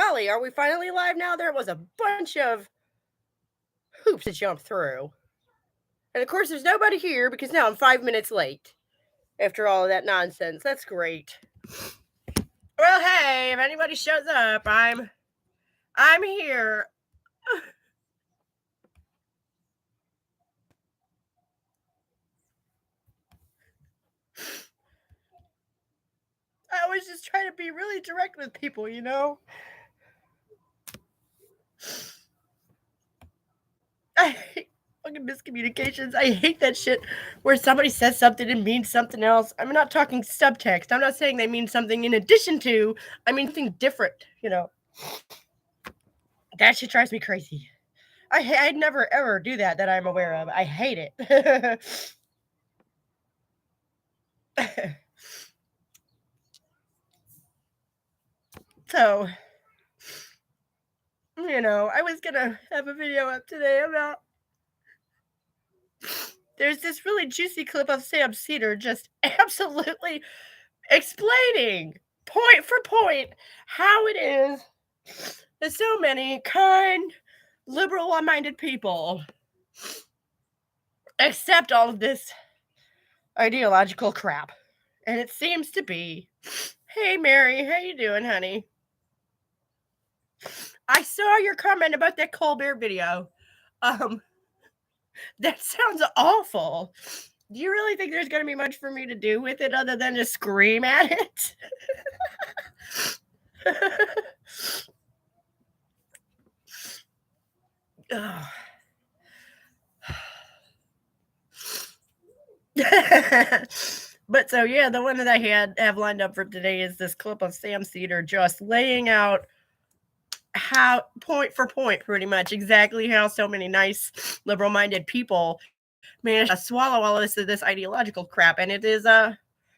golly, are we finally live now? There was a bunch of hoops to jump through. And of course, there's nobody here because now I'm 5 minutes late after all of that nonsense. That's great. Well, hey, if anybody shows up, I'm here. I always just try to be really direct with people, you know? I hate fucking miscommunications. I hate that shit where somebody says something and means something else. I'm not talking subtext. I'm not saying they mean something in addition to. I mean something different, you know? That shit drives me crazy. I'd never ever do that I'm aware of. I hate it. So, you know, I was gonna have a video up today about there's this really juicy clip of Sam Cedar just absolutely explaining point for point how it is that so many kind, liberal-minded people accept all of this ideological crap. And it seems to be, hey Mary, how you doing, honey? I saw your comment about that Colbert video. That sounds awful. Do you really think there's going to be much for me to do with it other than to scream at it? But so yeah, the one that I have lined up for today is this clip of Sam Cedar just laying out how point for point pretty much exactly how so many nice liberal-minded people manage to swallow all of this ideological crap, and it is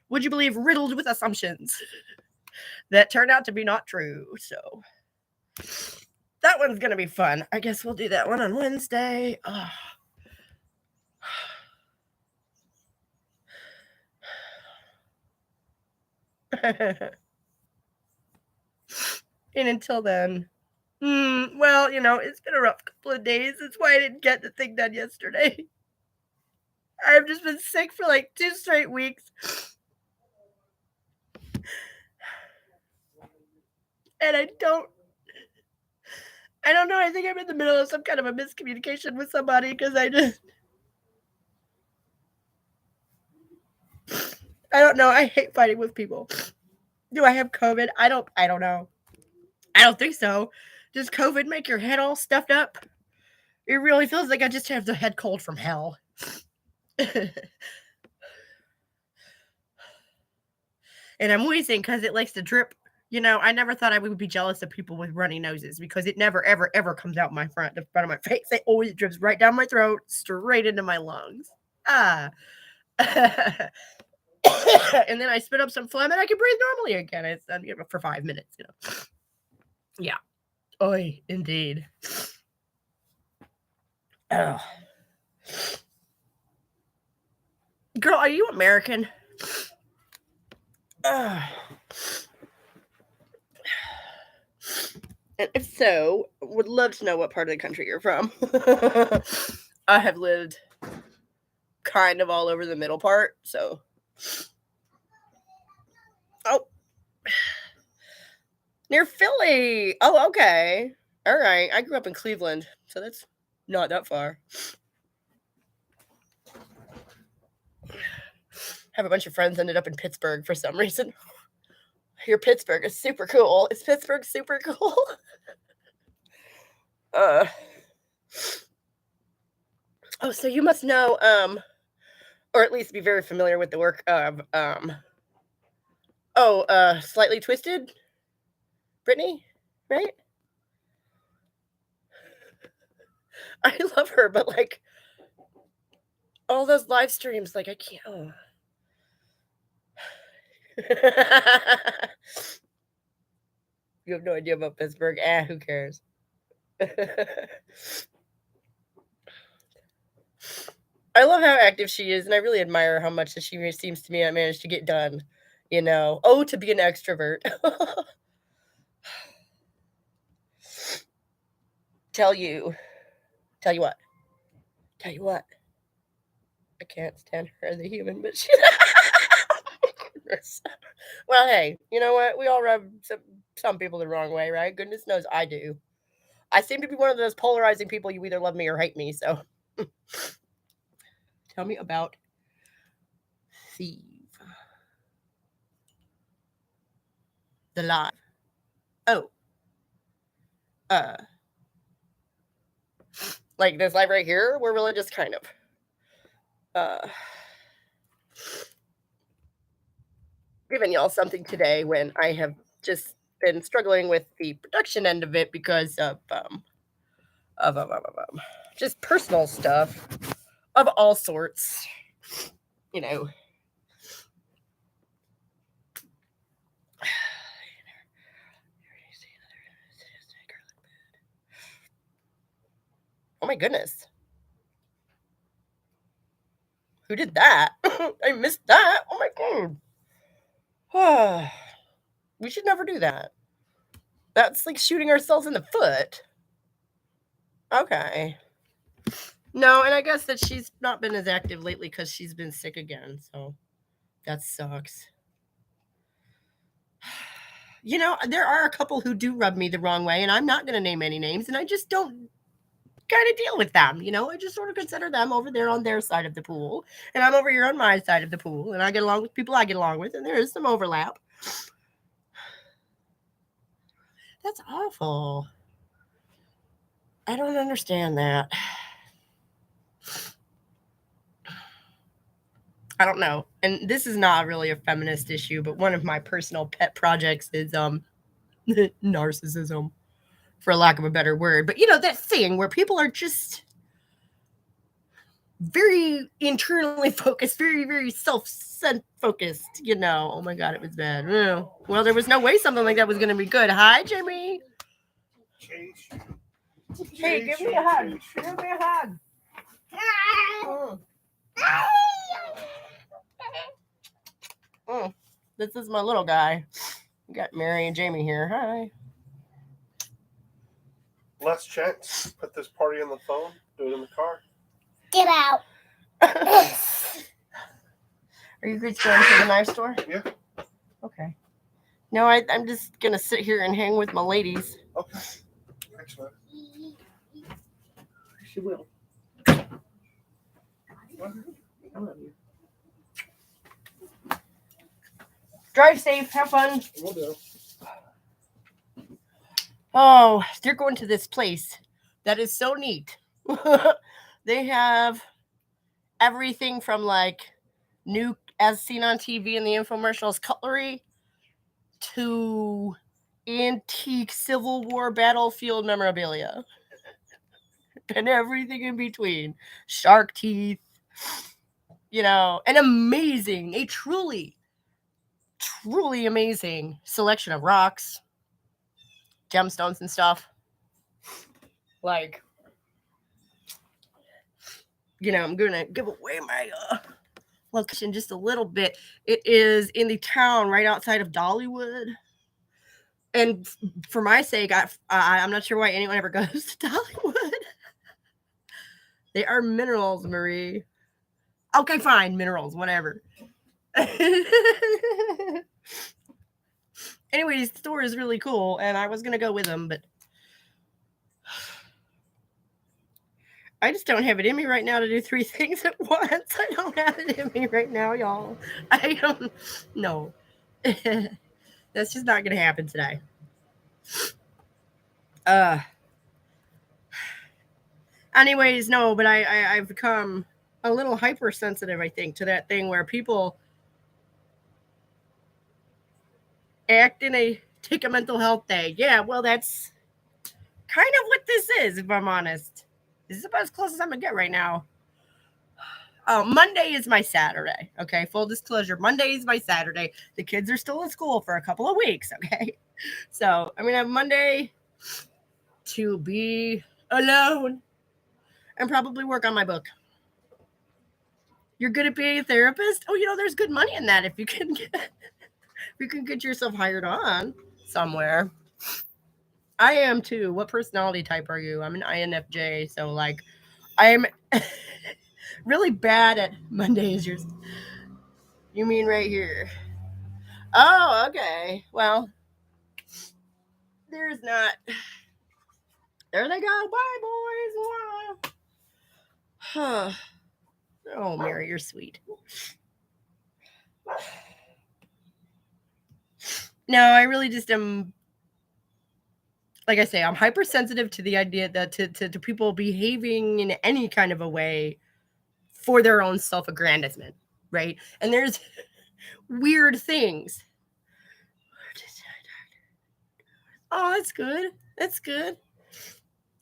would you believe, riddled with assumptions that turn out to be not true. So that one's gonna be fun. I guess we'll do that one on Wednesday. And until then, well, you know, it's been a rough couple of days. That's why I didn't get the thing done yesterday. I've just been sick for like 2 straight weeks. And I don't know. I think I'm in the middle of some kind of a miscommunication with somebody because I don't know. I hate fighting with people. Do I have COVID? I don't know. I don't think so. Does COVID make your head all stuffed up? It really feels like I just have the head cold from hell. And I'm wheezing because it likes to drip. You know, I never thought I would be jealous of people with runny noses because it never, ever, ever comes out the front of my face. It always drips right down my throat, straight into my lungs. And then I spit up some phlegm and I can breathe normally again. It's for 5 minutes, you know. Yeah. Oy, indeed. Oh. Girl, are you American? And if so, would love to know what part of the country you're from. I have lived kind of all over the middle part, so. Oh. Near Philly. Oh, okay. All right. I grew up in Cleveland, so that's not that far. Have a bunch of friends ended up in Pittsburgh for some reason. Your Pittsburgh is super cool. Is Pittsburgh super cool? Oh, so you must know, or at least be very familiar with the work of, Slightly Twisted, Brittany, right? I love her, but like all those live streams, like I can't. Oh. You have no idea about Pittsburgh. Who cares? I love how active she is, and I really admire how much that she seems to me I managed to get done. You know, to be an extrovert. Tell you what. I can't stand her as a human, but she. Well, hey, you know what? We all rub some people the wrong way, right? Goodness knows I do. I seem to be one of those polarizing people. You either love me or hate me. So, tell me about Thief. The live. Oh, like this live right here. We're really just kind of giving y'all something today when I have just been struggling with the production end of it because of just personal stuff of all sorts, you know. Oh my goodness. Who did that? I missed that. Oh my god. We should never do that. That's like shooting ourselves in the foot. Okay. No, and I guess that she's not been as active lately because she's been sick again. So that sucks. You know, there are a couple who do rub me the wrong way, and I'm not going to name any names, and I just don't kind of deal with them. You know, I just sort of consider them over there on their side of the pool, and I'm over here on my side of the pool, and I get along with people I get along with, and there is some overlap. That's awful. I don't understand that. I don't know. And this is not really a feminist issue, but one of my personal pet projects is narcissism, for lack of a better word. But you know, that thing where people are just very internally focused, very, very self-focused, you know. Oh my god, it was bad. Well, there was no way something like that was gonna be good. Hi, Jimmy. Hey, give me a hug. Give me a hug. This is my little guy. We got Mary and Jamie here. Hi. Less chance. Put this party on the phone. Do it in the car. Get out. Are you going to the knife store? Yeah. Okay. No, I'm just going to sit here and hang with my ladies. Okay. Thanks, man. She will. I love you. Drive safe. Have fun. We'll do. Oh, they're going to this place that is so neat. They have everything from like new, as seen on TV in the infomercials, cutlery to antique Civil War battlefield memorabilia and everything in between. Shark teeth, you know, an amazing, a truly amazing selection of rocks, gemstones and stuff. Like, you know, I'm gonna give away my location just a little bit. It is in the town right outside of Dollywood. And for my sake, I'm not sure why anyone ever goes to Dollywood. They are minerals, Marie. Okay, fine, minerals, whatever. Anyways, the store is really cool, and I was gonna go with them, but I just don't have it in me right now to do 3 things at once. I don't have it in me right now, y'all. I don't know. That's just not gonna happen today. Anyways, no, but I've become a little hypersensitive, I think, to that thing where people act in take a mental health day. Yeah, well, that's kind of what this is, if I'm honest. This is about as close as I'm gonna get right now. Monday is my Saturday. Okay, full disclosure. Monday is my Saturday. The kids are still in school for a couple of weeks. Okay, so I'm gonna have Monday to be alone and probably work on my book. You're good at being a therapist? Oh, you know, there's good money in that if you can get yourself hired on somewhere. I am too. What personality type are you? I'm an INFJ, so like I'm really bad at Mondays. You mean right here? Oh, okay. Well, there's not. There they go. Bye, boys. Huh. Oh, Mary, you're sweet. No, I really just am. Like I say, I'm hypersensitive to the idea that to people behaving in any kind of a way for their own self-aggrandizement, right? And there's weird things. Oh, that's good. That's good.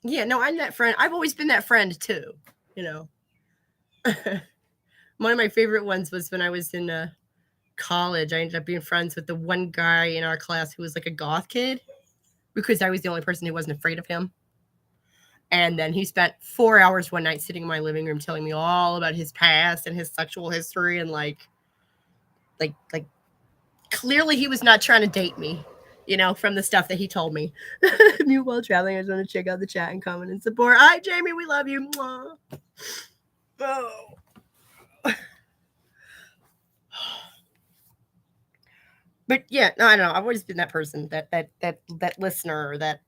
Yeah, no, I'm that friend. I've always been that friend too, you know. One of my favorite ones was when I was in college. I ended up being friends with the one guy in our class who was like a goth kid because I was the only person who wasn't afraid of him. And then he spent 4 hours one night sitting in my living room telling me all about his past and his sexual history and like clearly he was not trying to date me, you know, from the stuff that he told me. Mute while traveling. I just want to check out the chat and comment and support. Hi, Jamie. We love you. Mwah. Oh. But yeah, no, I don't know. I've always been that person, that listener, that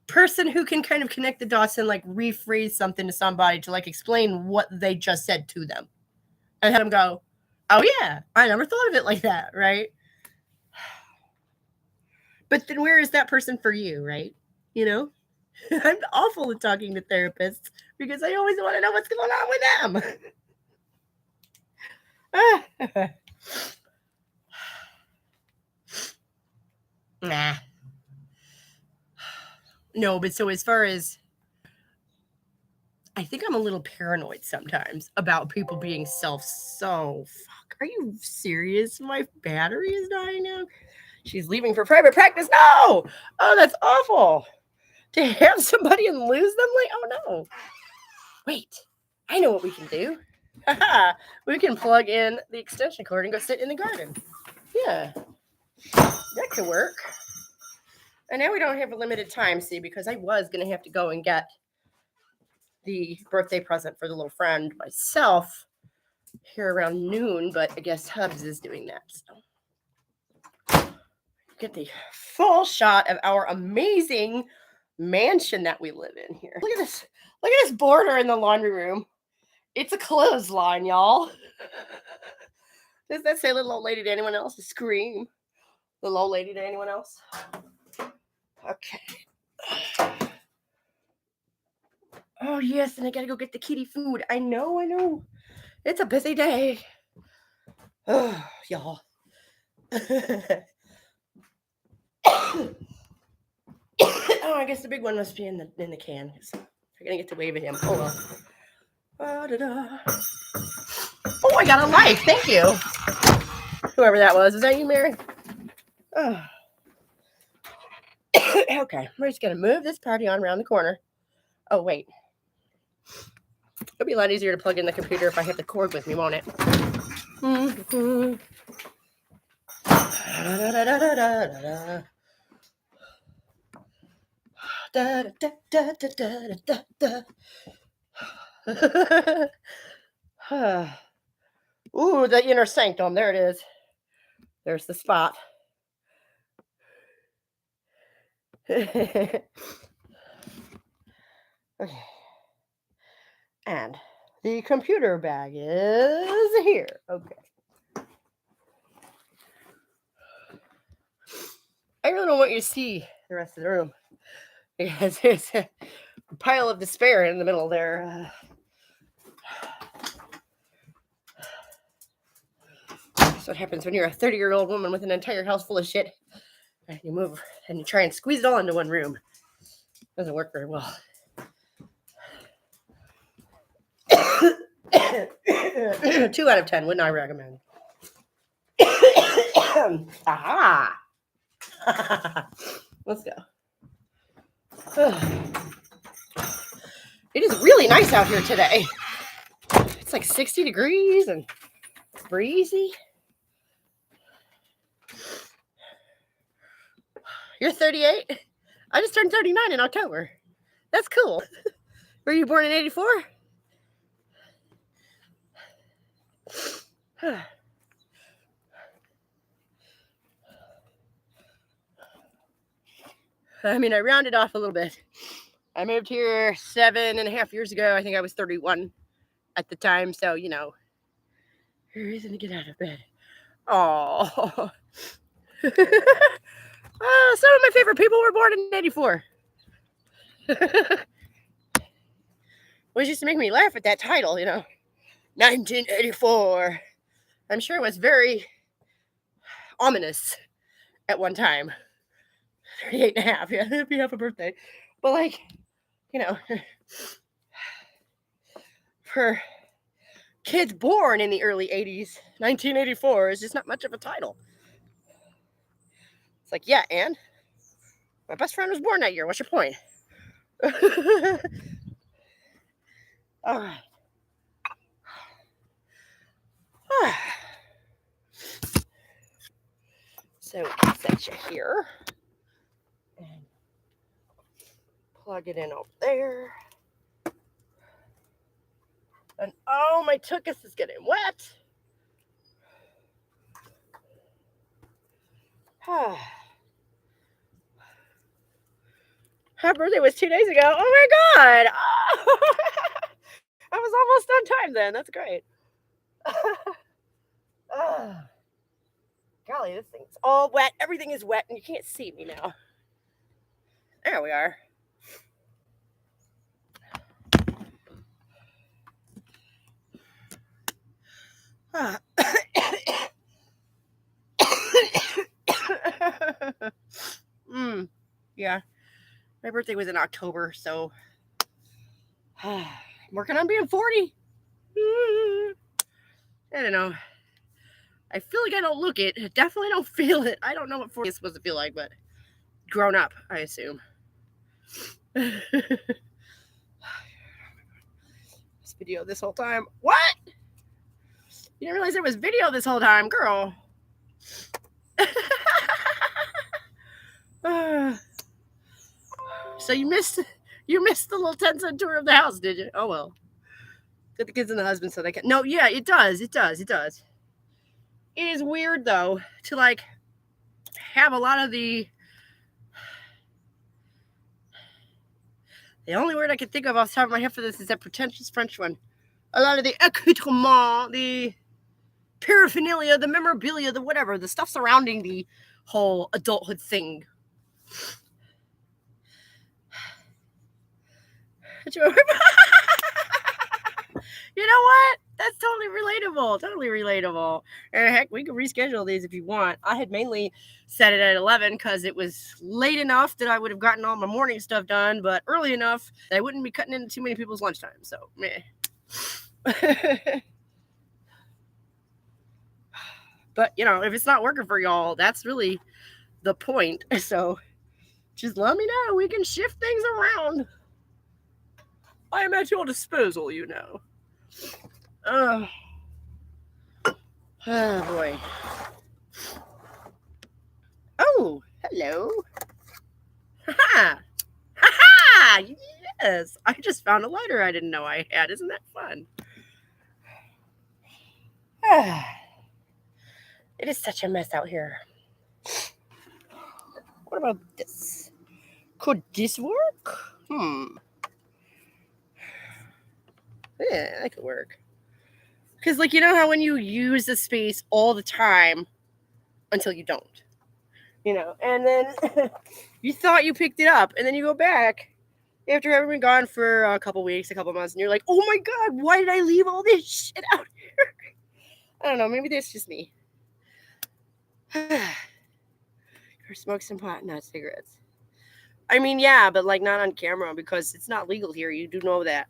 person who can kind of connect the dots and like rephrase something to somebody to like explain what they just said to them. And have them go, oh yeah, I never thought of it like that, right? But then where is that person for you, right? You know? I'm awful at talking to therapists because I always want to know what's going on with them. Nah. No, but so as far as I think I'm a little paranoid sometimes about people being fuck. Are you serious? My battery is dying now. She's leaving for private practice. No. Oh, that's awful. To have somebody and lose them like, oh no. Wait. I know what we can do. We can plug in the extension cord and go sit in the garden. Yeah. That could work. And now we don't have a limited time, see, because I was going to have to go and get the birthday present for the little friend myself here around noon, but I guess Hubs is doing that. So get the full shot of our amazing mansion that we live in here. Look at this. Look at this border in the laundry room. It's a clothesline, y'all. Does that say little old lady to anyone else? Scream. Little old lady to anyone else? Okay. Oh, yes, and I gotta go get the kitty food. I know. It's a busy day. Oh, y'all. Oh, I guess the big one must be in the can. So I'm gonna get to wave at him. Oh, well. Oh, I got a life. Thank you. Whoever that was. Is that you, Mary? Oh. Okay, we're just gonna move this party on around the corner. Oh, wait. It'll be a lot easier to plug in the computer if I have the cord with me, won't it? Ooh, the inner sanctum. There it is. There's the spot. Okay. And the computer bag is here. Okay. I really don't want you to see the rest of the room because there's a pile of despair in the middle there. That's what happens when you're a 30-year-old woman with an entire house full of shit. And you move and you try and squeeze it all into one room. Doesn't work very well. 2 out of 10 would not recommend. Aha! Let's go. It is really nice out here today. It's like 60 degrees and breezy. You're 38? I just turned 39 in October. That's cool. Were you born in 84? I mean, I rounded off a little bit. I moved here 7.5 years ago. I think I was 31 at the time. So, you know, reason to get out of bed. Oh. Some of my favorite people were born in 84. Which used to make me laugh at that title, you know. 1984. I'm sure it was very ominous at one time. 38 and a half. Yeah, that'd be half a birthday. But, like, you know, for kids born in the early 80s, 1984 is just not much of a title. It's like, yeah, and my best friend was born that year. What's your point? All right. So set you here and plug it in over there. And oh, my tuchus is getting wet. Her birthday was 2 days ago. Oh my God. Oh, I was almost on time then. That's great. Golly, this thing's all wet. Everything is wet and you can't see me now. There we are. Yeah. My birthday was in October, so I'm working on being 40. I don't know. I feel like I don't look it. I definitely don't feel it. I don't know what 40 is supposed to feel like, but grown up, I assume. This video this whole time. What? You didn't realize there was video this whole time, girl. So you missed the little 10-cent tour of the house, did you? Oh well. Get the kids and the husband so they can. No, yeah, it does. It is weird though to like have a lot of the only word I can think of off the top of my head for this is that pretentious French one. A lot of the accoutrement, the paraphernalia, the memorabilia, the whatever, the stuff surrounding the whole adulthood thing. You know what? That's totally relatable. Heck, we can reschedule these if you want. I had mainly set it at 11 because it was late enough that I would have gotten all my morning stuff done, but early enough that I wouldn't be cutting into too many people's lunchtime. So, meh. But, you know, if it's not working for y'all, that's really the point. So, just let me know. We can shift things around. I am at your disposal, you know. Oh boy. Oh, hello. Ha ha! Yes, I just found a lighter I didn't know I had. Isn't that fun? It is such a mess out here. What about this? Could this work? Yeah, that could work. Because, like, you know how when you use the space all the time until you don't, you know, and then you thought you picked it up, and then you go back after having been gone for a couple weeks, a couple months, and you're like, oh my God, why did I leave all this shit out here? I don't know, maybe that's just me. Or smoke some pot, not cigarettes. I mean, yeah, but like not on camera because it's not legal here. You do know that.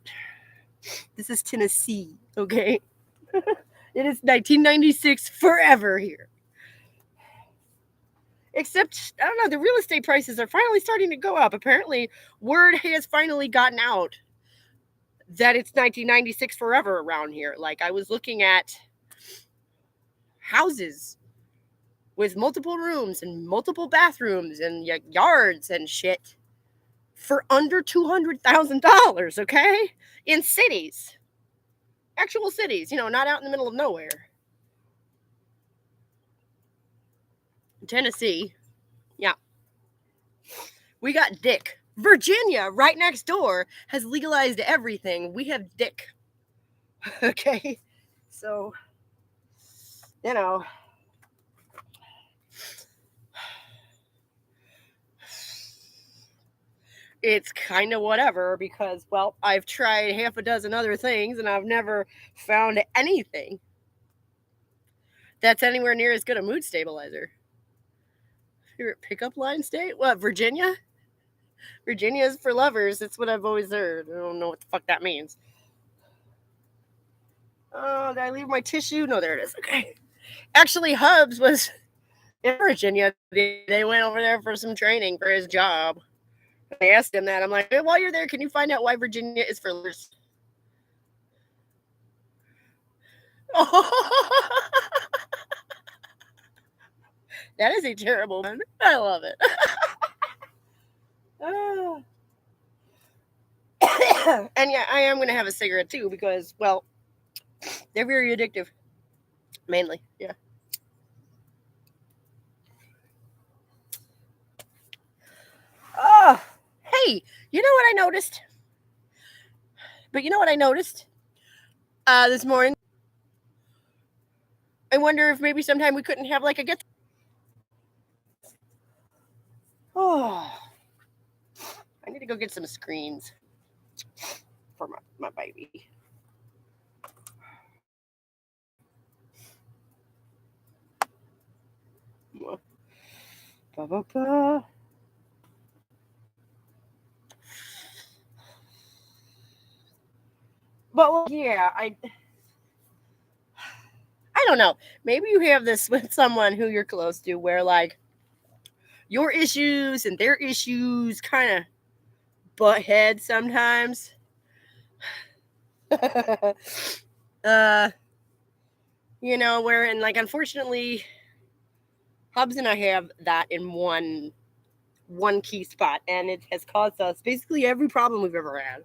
This is Tennessee, okay? It is 1996 forever here. Except, I don't know, the real estate prices are finally starting to go up. Apparently, word has finally gotten out that it's 1996 forever around here. Like, I was looking at houses with multiple rooms and multiple bathrooms and yards and shit. for under $200,000, okay? In cities. Actual cities, not out in the middle of nowhere. Tennessee. Yeah. We got dick. Virginia, right next door, has legalized everything. We have dick. Okay? So, it's kind of whatever because, well, I've tried half a dozen other things and I've never found anything that's anywhere near as good a mood stabilizer. Favorite pickup line state? What, Virginia? Virginia is for lovers. That's what I've always heard. I don't know what the fuck that means. Oh, did I leave my tissue? No, there it is. Okay. Actually, Hubs was in Virginia. They went over there for some training for his job. I asked him that. I'm like, hey, while you're there, can you find out why Virginia is for lovers? Oh, that is a terrible one. I love it. And yeah, I am going to have a cigarette too because, well, they're very addictive. Mainly, yeah. Oh, hey, you know what I noticed? This morning? I wonder if maybe sometime we couldn't have like a get. Oh, I need to go get some screens for my baby. Ba-ba-ba. But well, yeah, I don't know. Maybe you have this with someone who you're close to where like your issues and their issues kind of butt heads sometimes. Wherein like unfortunately Hubs and I have that in one key spot, and it has caused us basically every problem we've ever had.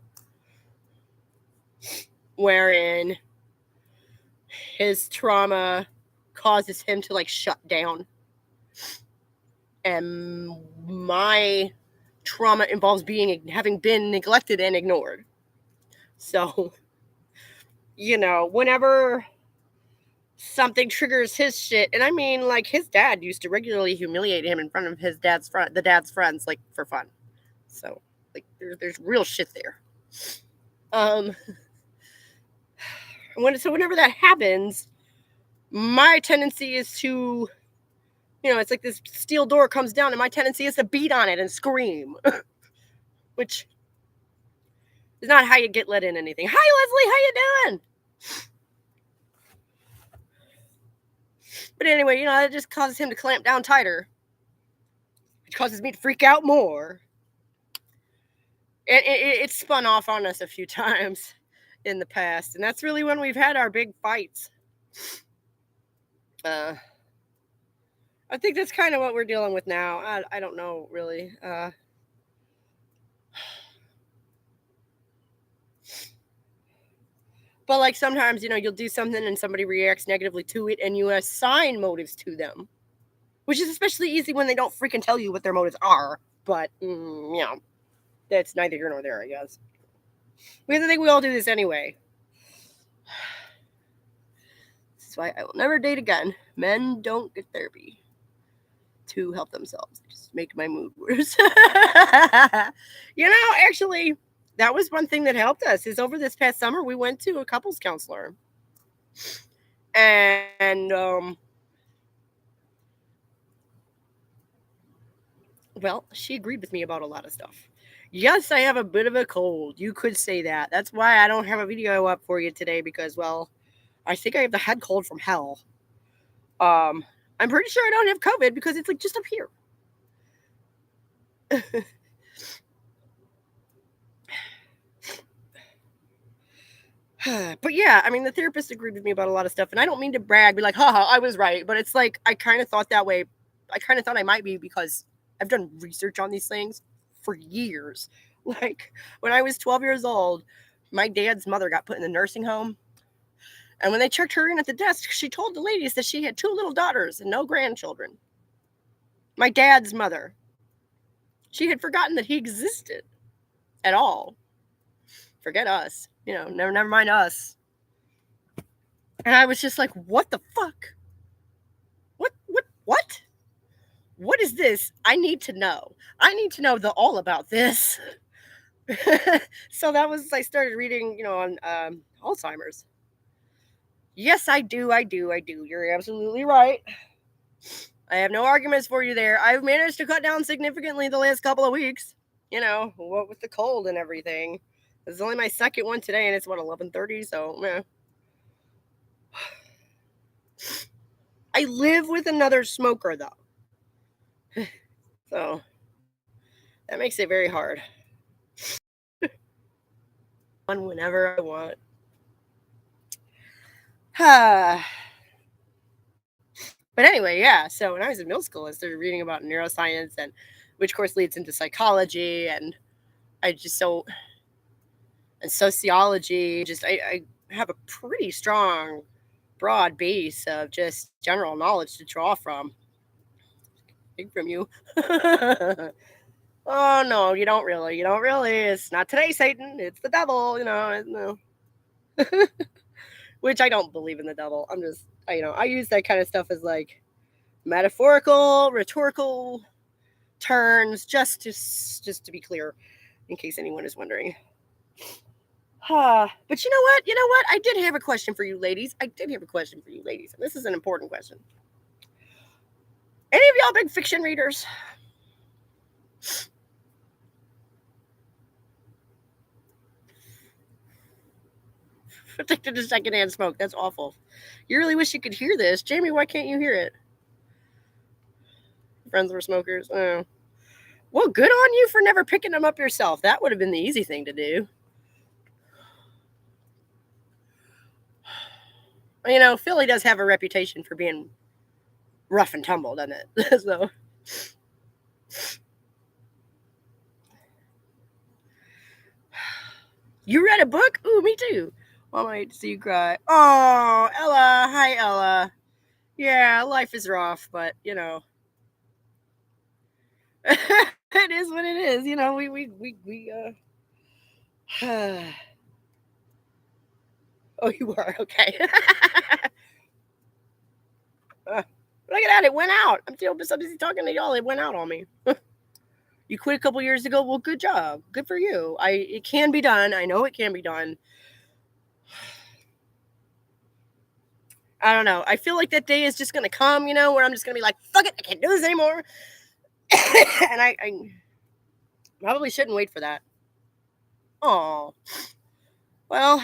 Wherein his trauma causes him to like shut down. And my trauma involves having been neglected and ignored. So, whenever something triggers his shit, and I mean, like, his dad used to regularly humiliate him in front of the dad's friends, like, for fun. So, like, there's real shit there. Whenever that happens, my tendency is to, it's like this steel door comes down, and my tendency is to beat on it and scream, which is not how you get let in anything. Hi, Leslie, how you doing? But anyway, it just causes him to clamp down tighter, which causes me to freak out more. And it spun off on us a few times in the past, and that's really when we've had our big fights. I think that's kind of what we're dealing with now. I don't know, really. But like sometimes, you'll do something and somebody reacts negatively to it and you assign motives to them, which is especially easy when they don't freaking tell you what their motives are. But, that's neither here nor there, I guess. I think we all do this anyway. That's why I will never date again. Men don't get therapy to help themselves. Just make my mood worse. Actually, that was one thing that helped us is over this past summer, we went to a couples counselor. And, well, she agreed with me about a lot of stuff. Yes, I have a bit of a cold. You could say that. That's why I don't have a video up for you today because, well, I think I have the head cold from hell. I'm pretty sure I don't have COVID because it's like just up here. But yeah, I mean, the therapist agreed with me about a lot of stuff, and I don't mean to brag, be like, haha, I was right, but it's like, I kind of thought that way. I kind of thought I might be because I've done research on these things. for years. Like when I was 12 years old, my dad's mother got put in the nursing home. And when they checked her in at the desk, she told the ladies that she had 2 little daughters and no grandchildren. My dad's mother. She had forgotten that he existed at all. Forget us. Never mind us. And I was just like, what the fuck? What? What is this? I need to know. I need to know all about this. So I started reading, on Alzheimer's. Yes, I do. You're absolutely right. I have no arguments for you there. I've managed to cut down significantly the last couple of weeks. What with the cold and everything. This is only my second one today, and it's 11:30. So, I live with another smoker though, so that makes it very hard. Whenever I want. But anyway, yeah. So when I was in middle school, I started reading about neuroscience, and which course leads into psychology, and and sociology. I have a pretty strong, broad base of just general knowledge to draw from. Big from you. Oh no, you don't really. It's not today, Satan. It's the devil. No. Which I don't believe in the devil. I'm just, I use that kind of stuff as like metaphorical, rhetorical turns, just to be clear, in case anyone is wondering. But you know what? I did have a question for you ladies. And this is an important question. Any of y'all big fiction readers? Addicted to secondhand smoke. That's awful. You really wish you could hear this. Jamie, why can't you hear it? Friends were smokers. Oh. Well, good on you for never picking them up yourself. That would have been the easy thing to do. Philly does have a reputation for being rough and tumble, doesn't it? So. You read a book? Ooh, me too. Well, I hate to see you cry. Oh, Ella. Hi, Ella. Yeah, life is rough, but, it is what it is. Oh, you are? Okay. Look at that. It went out. I'm still so busy talking to y'all. It went out on me. You quit a couple years ago. Well, good job. Good for you. It can be done. I know it can be done. I don't know. I feel like that day is just going to come, where I'm just going to be like, fuck it. I can't do this anymore. And I probably shouldn't wait for that. Oh, well,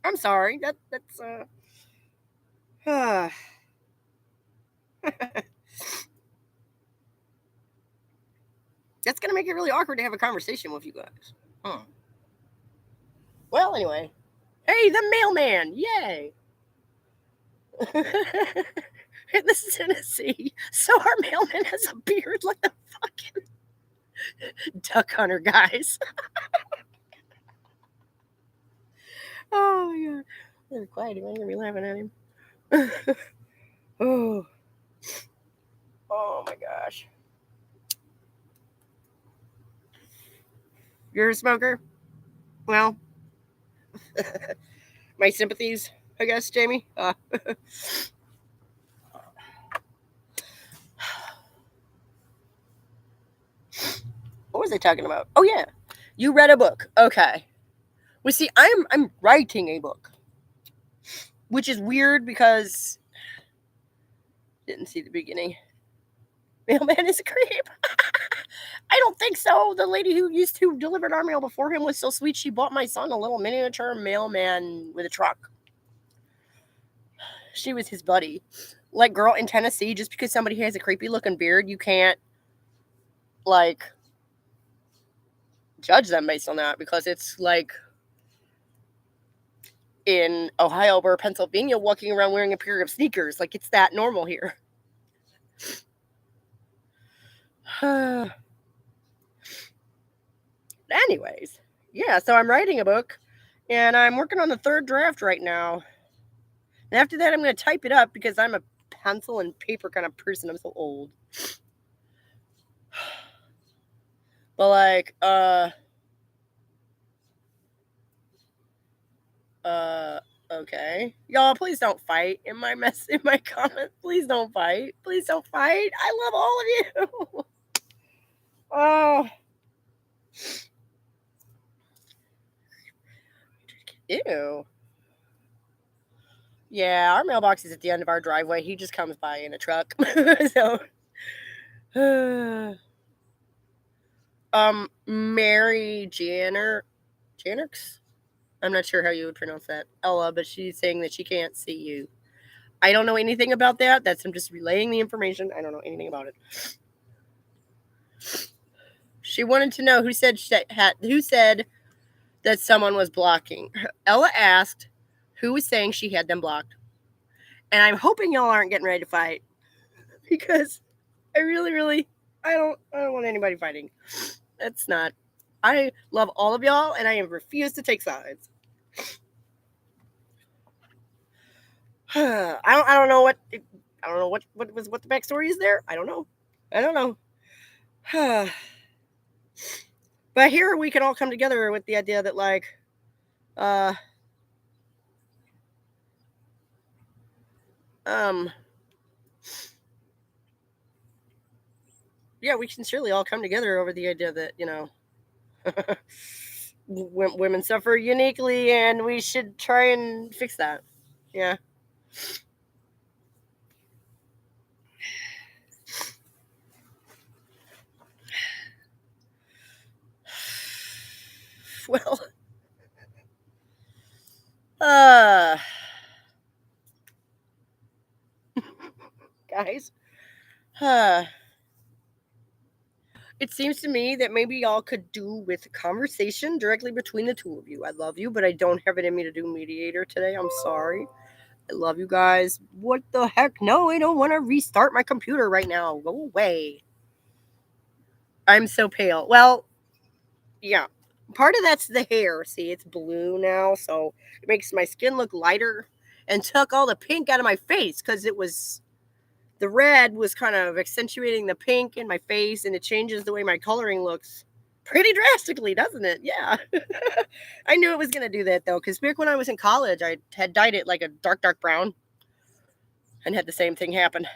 I'm sorry. That's that's going to make it really awkward to have a conversation with you guys. Well, anyway. Hey, the mailman. Yay. This is Tennessee. So our mailman has a beard like the fucking duck hunter guys. Oh my god. They're quiet. I'm gonna be laughing at him. Oh my gosh. You're a smoker? Well, my sympathies, I guess, Jamie. What was I talking about? Oh yeah, you read a book. Okay. Well, see, I'm writing a book, which is weird because didn't see the beginning. Mailman is a creep. I don't think so. The lady who used to deliver our mail before him was so sweet. She bought my son a little miniature mailman with a truck. She was his buddy. Like, girl, in Tennessee, just because somebody has a creepy looking beard, you can't like judge them based on that, because it's like in Ohio or Pennsylvania walking around wearing a pair of sneakers. Like, it's that normal here. Anyways, yeah, so I'm writing a book and I'm working on the third draft right now. And after that, I'm going to type it up because I'm a pencil and paper kind of person. I'm so old. But like, okay. Y'all, please don't fight in my comment. Please don't fight. Please don't fight. I love all of you. Oh. Ew. Yeah, our mailbox is at the end of our driveway. He just comes by in a truck. So Mary Jannerx? I'm not sure how you would pronounce that. Ella, but she's saying that she can't see you. I don't know anything about that. I'm just relaying the information. I don't know anything about it. She wanted to know who said that someone was blocking. Ella asked who was saying she had them blocked. And I'm hoping y'all aren't getting ready to fight because I really I don't want anybody fighting. That's not. I love all of y'all and I refuse to take sides. I don't know what the backstory is there. I don't know. But here we can all come together with the idea that like yeah, we can surely all come together over the idea that, you know, women suffer uniquely and we should try and fix that. Yeah. Well, guys, it seems to me that maybe y'all could do with a conversation directly between the two of you. I love you, but I don't have it in me to do mediator today. I'm sorry. I love you guys. What the heck? No, I don't want to restart my computer right now. Go away. I'm so pale. Well, yeah. Part of that's the hair. See, it's blue now, so it makes my skin look lighter and took all the pink out of my face because the red was kind of accentuating the pink in my face and it changes the way my coloring looks pretty drastically, doesn't it? Yeah. I knew it was going to do that though, because back when I was in college, I had dyed it like a dark brown and had the same thing happen.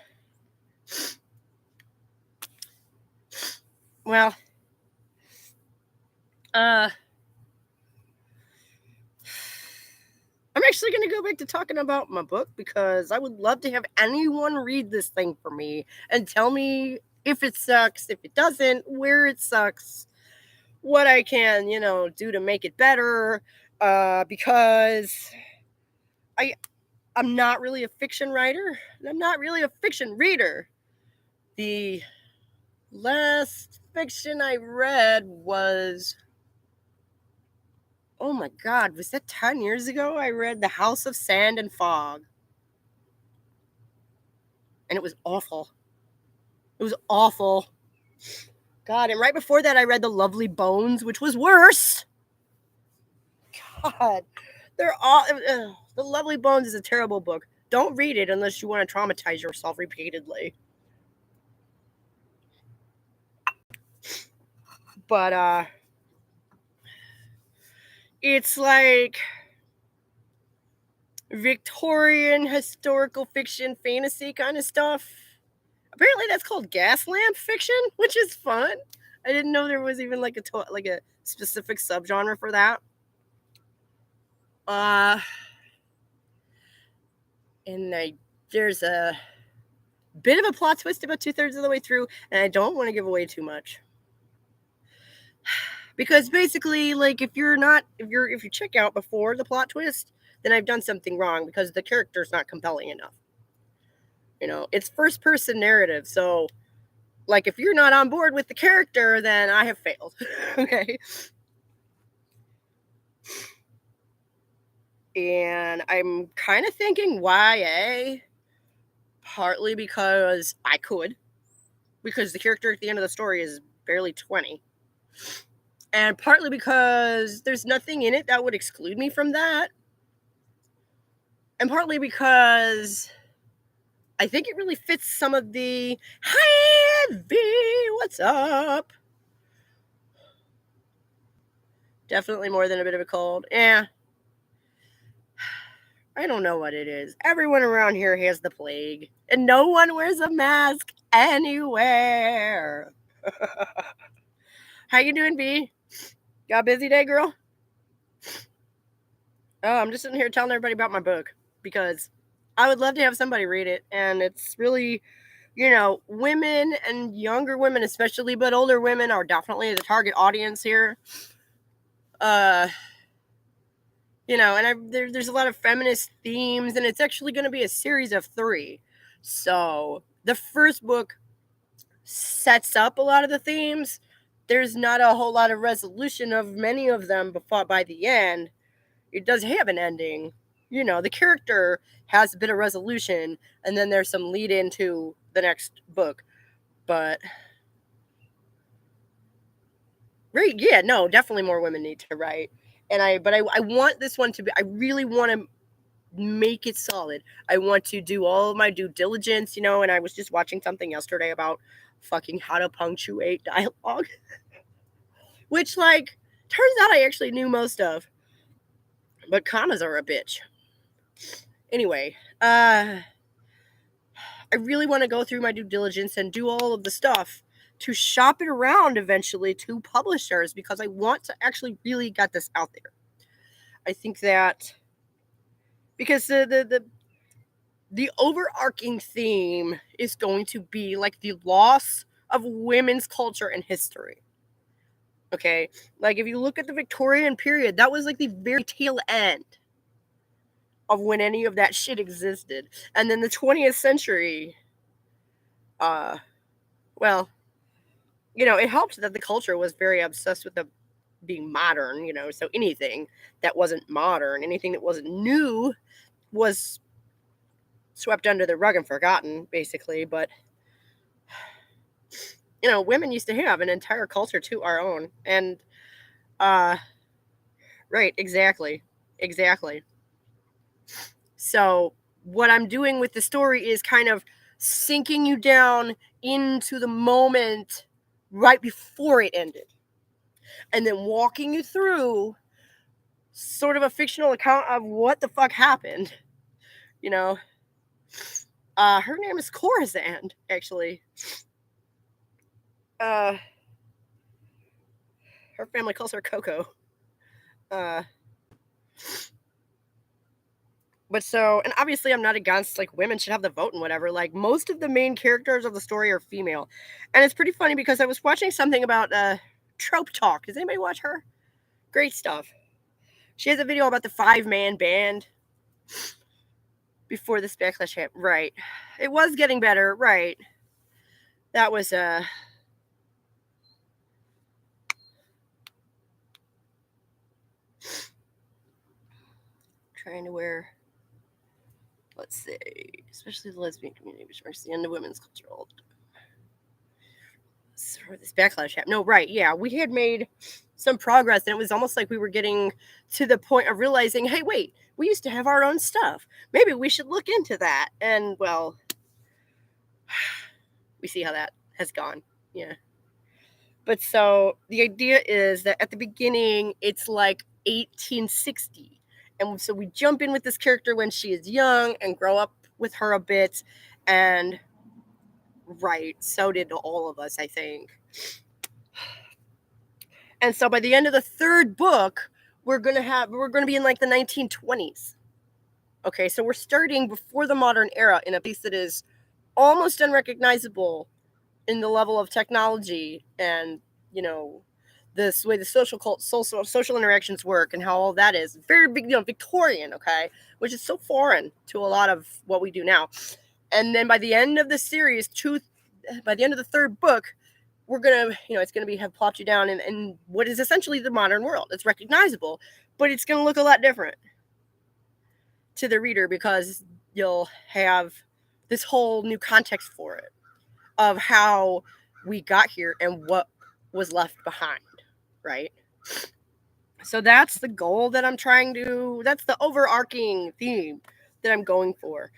Well, I'm actually going to go back to talking about my book because I would love to have anyone read this thing for me and tell me if it sucks, if it doesn't, where it sucks, what I can, do to make it better. Because I'm not really a fiction writer and I'm not really a fiction reader. The last fiction I read was, oh my God, was that 10 years ago? I read The House of Sand and Fog. And it was awful. It was awful. God, and right before that, I read The Lovely Bones, which was worse. God, they're all. The Lovely Bones is a terrible book. Don't read it unless you want to traumatize yourself repeatedly. But it's like Victorian historical fiction fantasy kind of stuff. Apparently that's called gas lamp fiction, which is fun. I didn't know there was even like a specific subgenre for that. And there's a bit of a plot twist about 2/3 of the way through, and I don't want to give away too much. Because basically, like if you check out before the plot twist, then I've done something wrong because the character's not compelling enough. It's first person narrative, so like if you're not on board with the character, then I have failed. Okay. And I'm kind of thinking YA, partly because I could, because the character at the end of the story is barely 20. And partly because there's nothing in it that would exclude me from that. And partly because I think it really fits some of the, hi, V, what's up? Definitely more than a bit of a cold. Yeah. I don't know what it is. Everyone around here has the plague, and no one wears a mask anywhere. How you doing, B? Got a busy day, girl? Oh, I'm just sitting here telling everybody about my book because I would love to have somebody read it, and it's really, women and younger women especially, but older women are definitely the target audience here. And there's a lot of feminist themes, and it's actually going to be a series of 3. So the first book sets up a lot of the themes. There's not a whole lot of resolution of many of them before by the end. It does have an ending. The character has a bit of resolution, and then there's some lead into the next book. But right, yeah, no, definitely more women need to write. And I want this one to be, I really want to make it solid. I want to do all of my due diligence, and I was just watching something yesterday about fucking how to punctuate dialogue, which, turns out I actually knew most of. But commas are a bitch. Anyway, I really want to go through my due diligence and do all of the stuff to shop it around eventually to publishers because I want to actually really get this out there. I think that because the overarching theme is going to be the loss of women's culture and history. Okay, if you look at the Victorian period, that was the very tail end of when any of that shit existed. And then the 20th century, well, it helped that the culture was very obsessed with being modern, so anything that wasn't modern, anything that wasn't new was swept under the rug and forgotten, basically. But, women used to have an entire culture to our own. And, right, exactly. So what I'm doing with the story is kind of sinking you down into the moment right before it ended, and then walking you through sort of a fictional account of what the fuck happened. Her name is Corazon, actually. Her family calls her Coco. But so, and obviously I'm not against women should have the vote and whatever. Most of the main characters of the story are female. And it's pretty funny because I was watching something about Trope Talk. Does anybody watch her? Great stuff. She has a video about the 5-man band before this backlash happened. Right. It was getting better. Right. That was trying to wear, let's say, especially the lesbian community, which marks the end of women's culture. This backlash happened. No, right. Yeah. We had made some progress, and it was almost like we were getting to the point of realizing, hey, wait, we used to have our own stuff. Maybe we should look into that. And, well, we see how that has gone. Yeah. But so the idea is that at the beginning, it's 1860. And so we jump in with this character when she is young and grow up with her a bit. And, right, so did all of us, I think. And so by the end of the 3rd book, we're going to be in the 1920s. Okay, so we're starting before the modern era in a place that is almost unrecognizable in the level of technology and, this way the social interactions work and how all that is. Very big, Victorian, okay, which is so foreign to a lot of what we do now. And then by the end of the series, by the end of the 3rd book, we're gonna, it's gonna have plopped you down in what is essentially the modern world. It's recognizable, but it's gonna look a lot different to the reader because you'll have this whole new context for it of how we got here and what was left behind, right? So that's the goal that I'm trying to, that's the overarching theme that I'm going for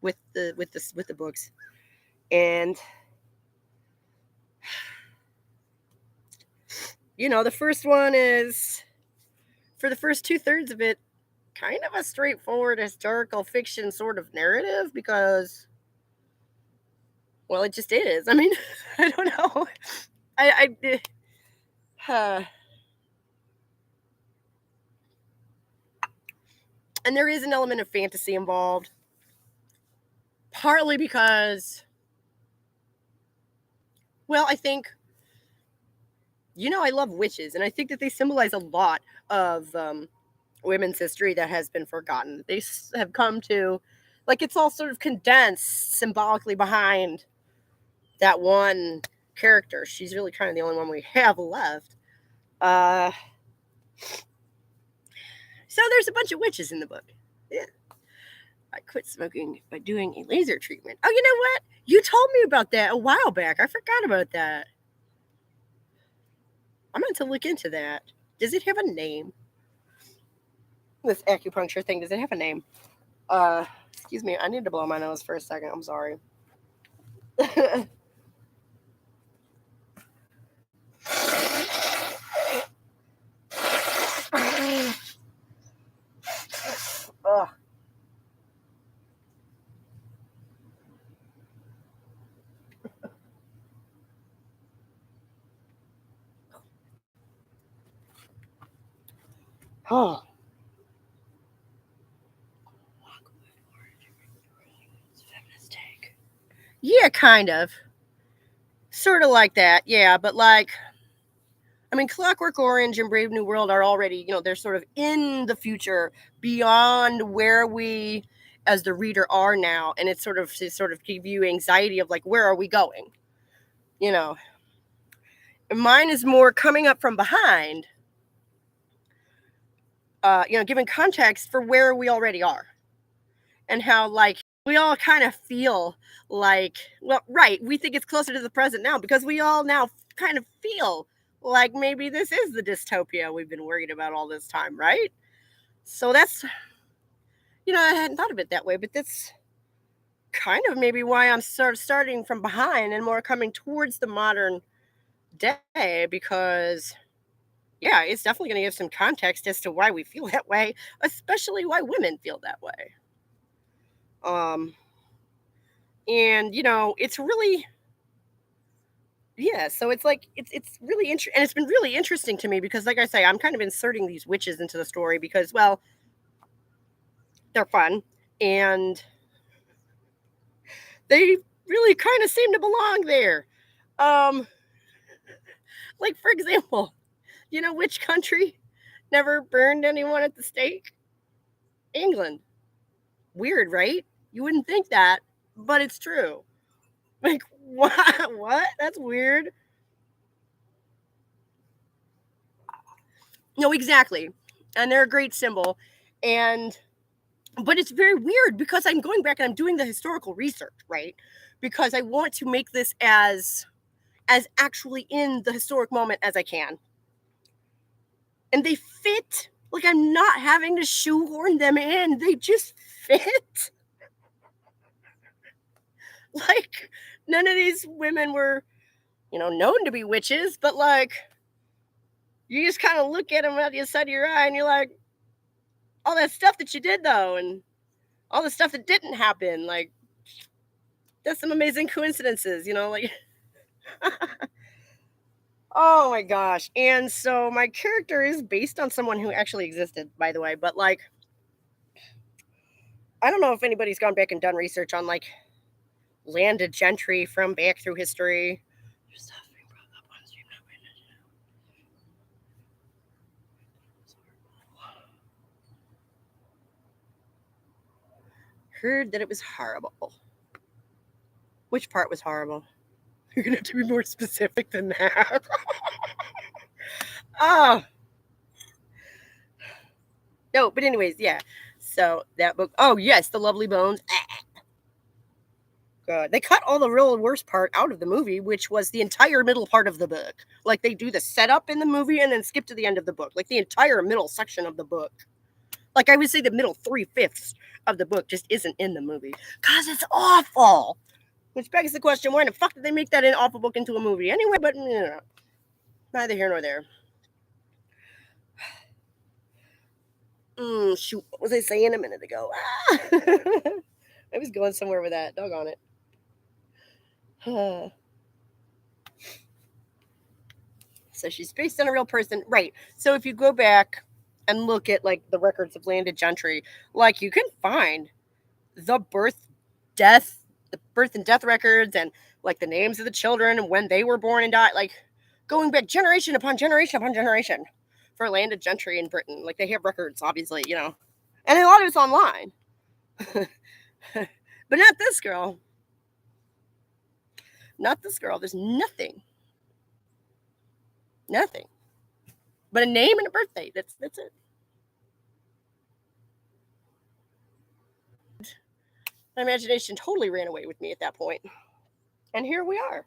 with the books. And you know, the first one is, for the first 2/3 of it, kind of a straightforward historical fiction sort of narrative because, well, it just is. I mean, I don't know. Uh, and there is an element of fantasy involved, partly because, well, I think, you know, I love witches, and I think that they symbolize a lot of women's history that has been forgotten. They have come to, like, it's all sort of condensed symbolically behind that one character. She's really kind of the only one we have left. So there's a bunch of witches in the book. Yeah. I quit smoking by doing a laser treatment. Oh, you know what? You told me about that a while back. I forgot about that. I'm going to look into that. Does it have a name? This acupuncture thing, does it have a name? Excuse me, I need to blow my nose for a second. I'm sorry. Ugh. Oh. Yeah, kind of. Sort of like that, yeah, but like, I mean, Clockwork Orange and Brave New World are already, you know, they're sort of in the future beyond where we as the reader are now, and it's sort of to sort of give you anxiety of like, where are we going? You know. Mine is more coming up from behind, you know, giving context for where we already are. And how, like, we all kind of feel like, well, right, we think it's closer to the present now because we all now kind of feel like maybe this is the dystopia we've been worried about all this time, right? So that's, you know, I hadn't thought of it that way, but that's kind of maybe why I'm sort of starting from behind and more coming towards the modern day, because, yeah, it's definitely going to give some context as to why we feel that way, especially why women feel that way. And you know, it's really, yeah, so it's like it's really interesting, and it's been really interesting to me because, like I say, I'm kind of inserting these witches into the story because, well, they're fun and they really kind of seem to belong there. Um, like, for example, you know which country never burned anyone at the stake? England. Weird, right? You wouldn't think that, but it's true. Like, what? What? That's weird. No, exactly. And they're a great symbol. And but it's very weird because I'm going back and I'm doing the historical research, right? Because I want to make this as actually in the historic moment as I can. And they fit. Like, I'm not having to shoehorn them in. They just fit. Like, none of these women were, you know, known to be witches, but like, you just kind of look at them out the side of your eye and you're like, all that stuff that you did though, and all the stuff that didn't happen, like, that's some amazing coincidences, you know, like. Oh my gosh. And so my character is based on someone who actually existed, by the way, but like, I don't know if anybody's gone back and done research on like landed gentry from back through history. Heard that it was horrible. Which part was horrible? You're gonna have to be more specific than that. Oh. No, but anyways, yeah. So that book. Oh yes, The Lovely Bones. God. They cut all the real worst part out of the movie, which was the entire middle part of the book. Like they do the setup in the movie and then skip to the end of the book. Like the entire middle section of the book. Like I would say the middle 3/5 of the book just isn't in the movie. Because it's awful. Which begs the question, why the fuck did they make that awful book into a movie anyway? But neither here nor there. Shoot, what was I saying a minute ago? I was going somewhere with that. Doggone it. So she's based on a real person. Right. So if you go back and look at like the records of landed gentry, like you can find the birth and death records and like the names of the children and when they were born and died, like going back generation upon generation upon generation for landed gentry in Britain. Like they have records, obviously, and a lot of it's online. But not this girl. Not this girl. There's nothing. Nothing. But a name and a birthday. That's it. My imagination totally ran away with me at that point. And here we are.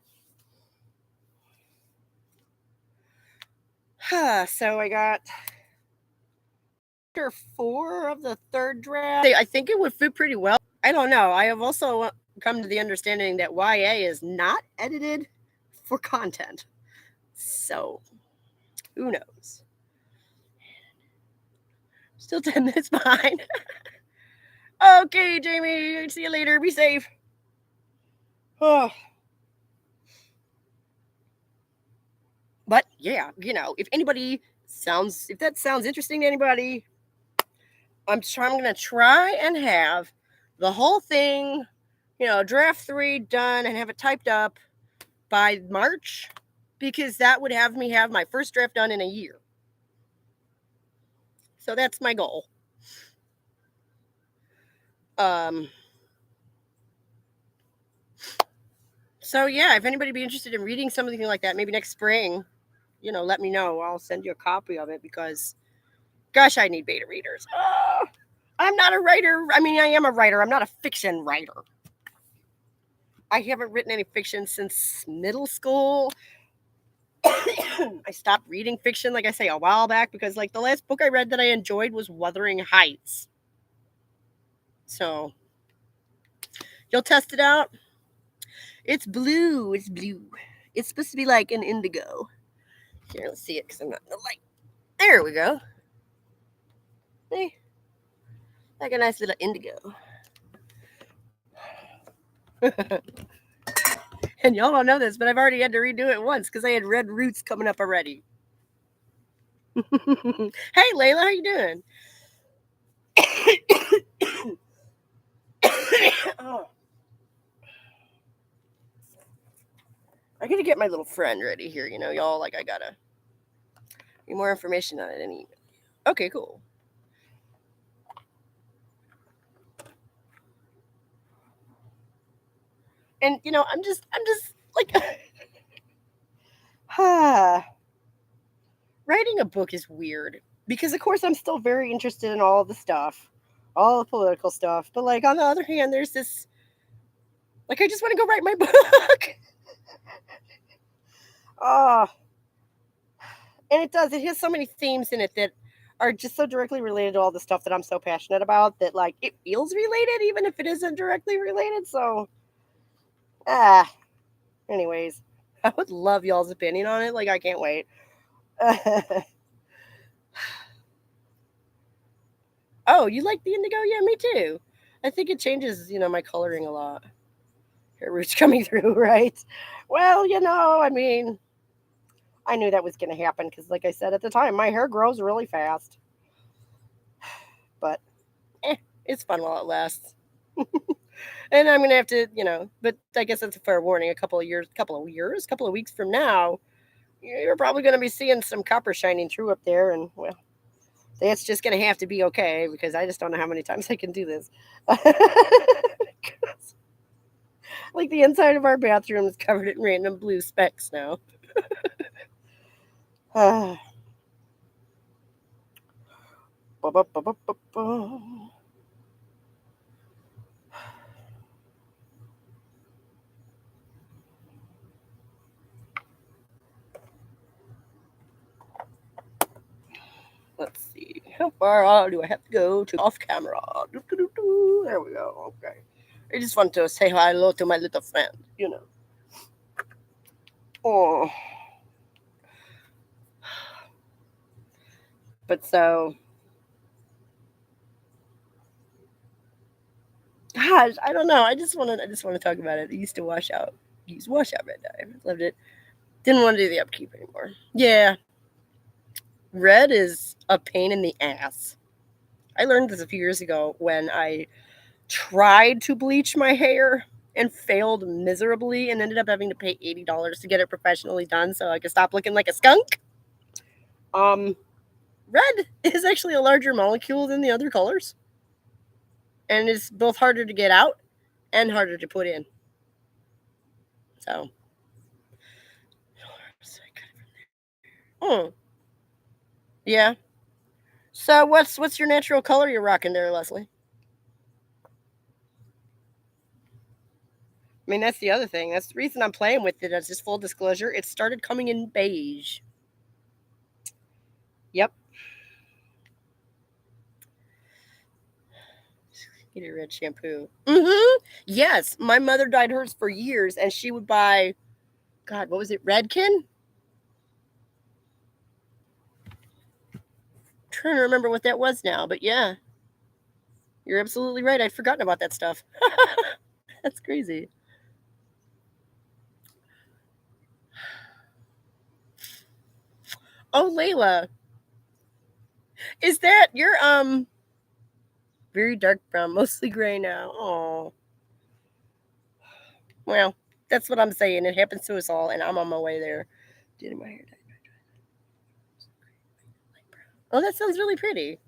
So I got chapter 4 of the third draft. I think it would fit pretty well. I don't know. I have also come to the understanding that YA is not edited for content. So, who knows? Still 10 minutes behind. Okay, Jamie. See you later. Be safe. Oh. But yeah, if that sounds interesting to anybody, I'm going to try and have the whole thing, draft 3 done and have it typed up by March, because that would have me have my first draft done in a year. So that's my goal. So yeah, if anybody be interested in reading something like that, maybe next spring, let me know. I'll send you a copy of it because, gosh, I need beta readers. Oh, I'm not a writer. I mean, I am a writer. I'm not a fiction writer. I haven't written any fiction since middle school. I stopped reading fiction, like I say, a while back because, like, the last book I read that I enjoyed was Wuthering Heights. So, you'll test it out. It's blue. It's blue. It's supposed to be like an indigo. Here, let's see it because I'm not in the light. There we go. Hey, like a nice little indigo. And y'all don't know this, but I've already had to redo it once because I had red roots coming up already. Hey, Layla, how you doing? Oh. I gotta get my little friend ready here, y'all. Like, I gotta get more information on it. Okay, cool. And I'm just like, writing a book is weird because, of course, I'm still very interested in all the stuff, all the political stuff. But like on the other hand, there's this, like, I just want to go write my book. And it has so many themes in it that are just so directly related to all the stuff that I'm so passionate about that, like, it feels related even if it isn't directly related. So, anyways, I would love y'all's opinion on it. Like, I can't wait. Oh, you like the indigo? Yeah, me too. I think it changes, my coloring a lot. Hair roots coming through, right? Well, I mean, I knew that was going to happen because, like I said at the time, my hair grows really fast. But it's fun while it lasts. And I'm going to have to, but I guess that's a fair warning. A couple of weeks from now, you're probably going to be seeing some copper shining through up there. And, well, that's just going to have to be okay because I just don't know how many times I can do this. Like, the inside of our bathroom is covered in random blue specks now. Let's see. How far out do I have to go to off camera? There we go. Okay. I just want to say hello to my little friend, you know. Oh. But so, gosh, I don't know. I just want to talk about it. I used to use washout red dye. Loved it. Didn't want to do the upkeep anymore. Yeah. Red is a pain in the ass. I learned this a few years ago when I tried to bleach my hair and failed miserably and ended up having to pay $80 to get it professionally done so I could stop looking like a skunk. Red is actually a larger molecule than the other colors. And it's both harder to get out and harder to put in. So. Yeah. So what's your natural color you're rocking there, Leslie? I mean, that's the other thing. That's the reason I'm playing with it. As just full disclosure, it started coming in beige. Yep. Get a red shampoo. Yes, my mother dyed hers for years, and she would buy, God, what was it, Redken? I'm trying to remember what that was now, but yeah, you're absolutely right. I'd forgotten about that stuff. That's crazy. Oh, Layla, is that your very dark brown, mostly gray now? Oh, well, that's what I'm saying. It happens to us all, and I'm on my way there. Getting my hair dyed. Oh, that sounds really pretty.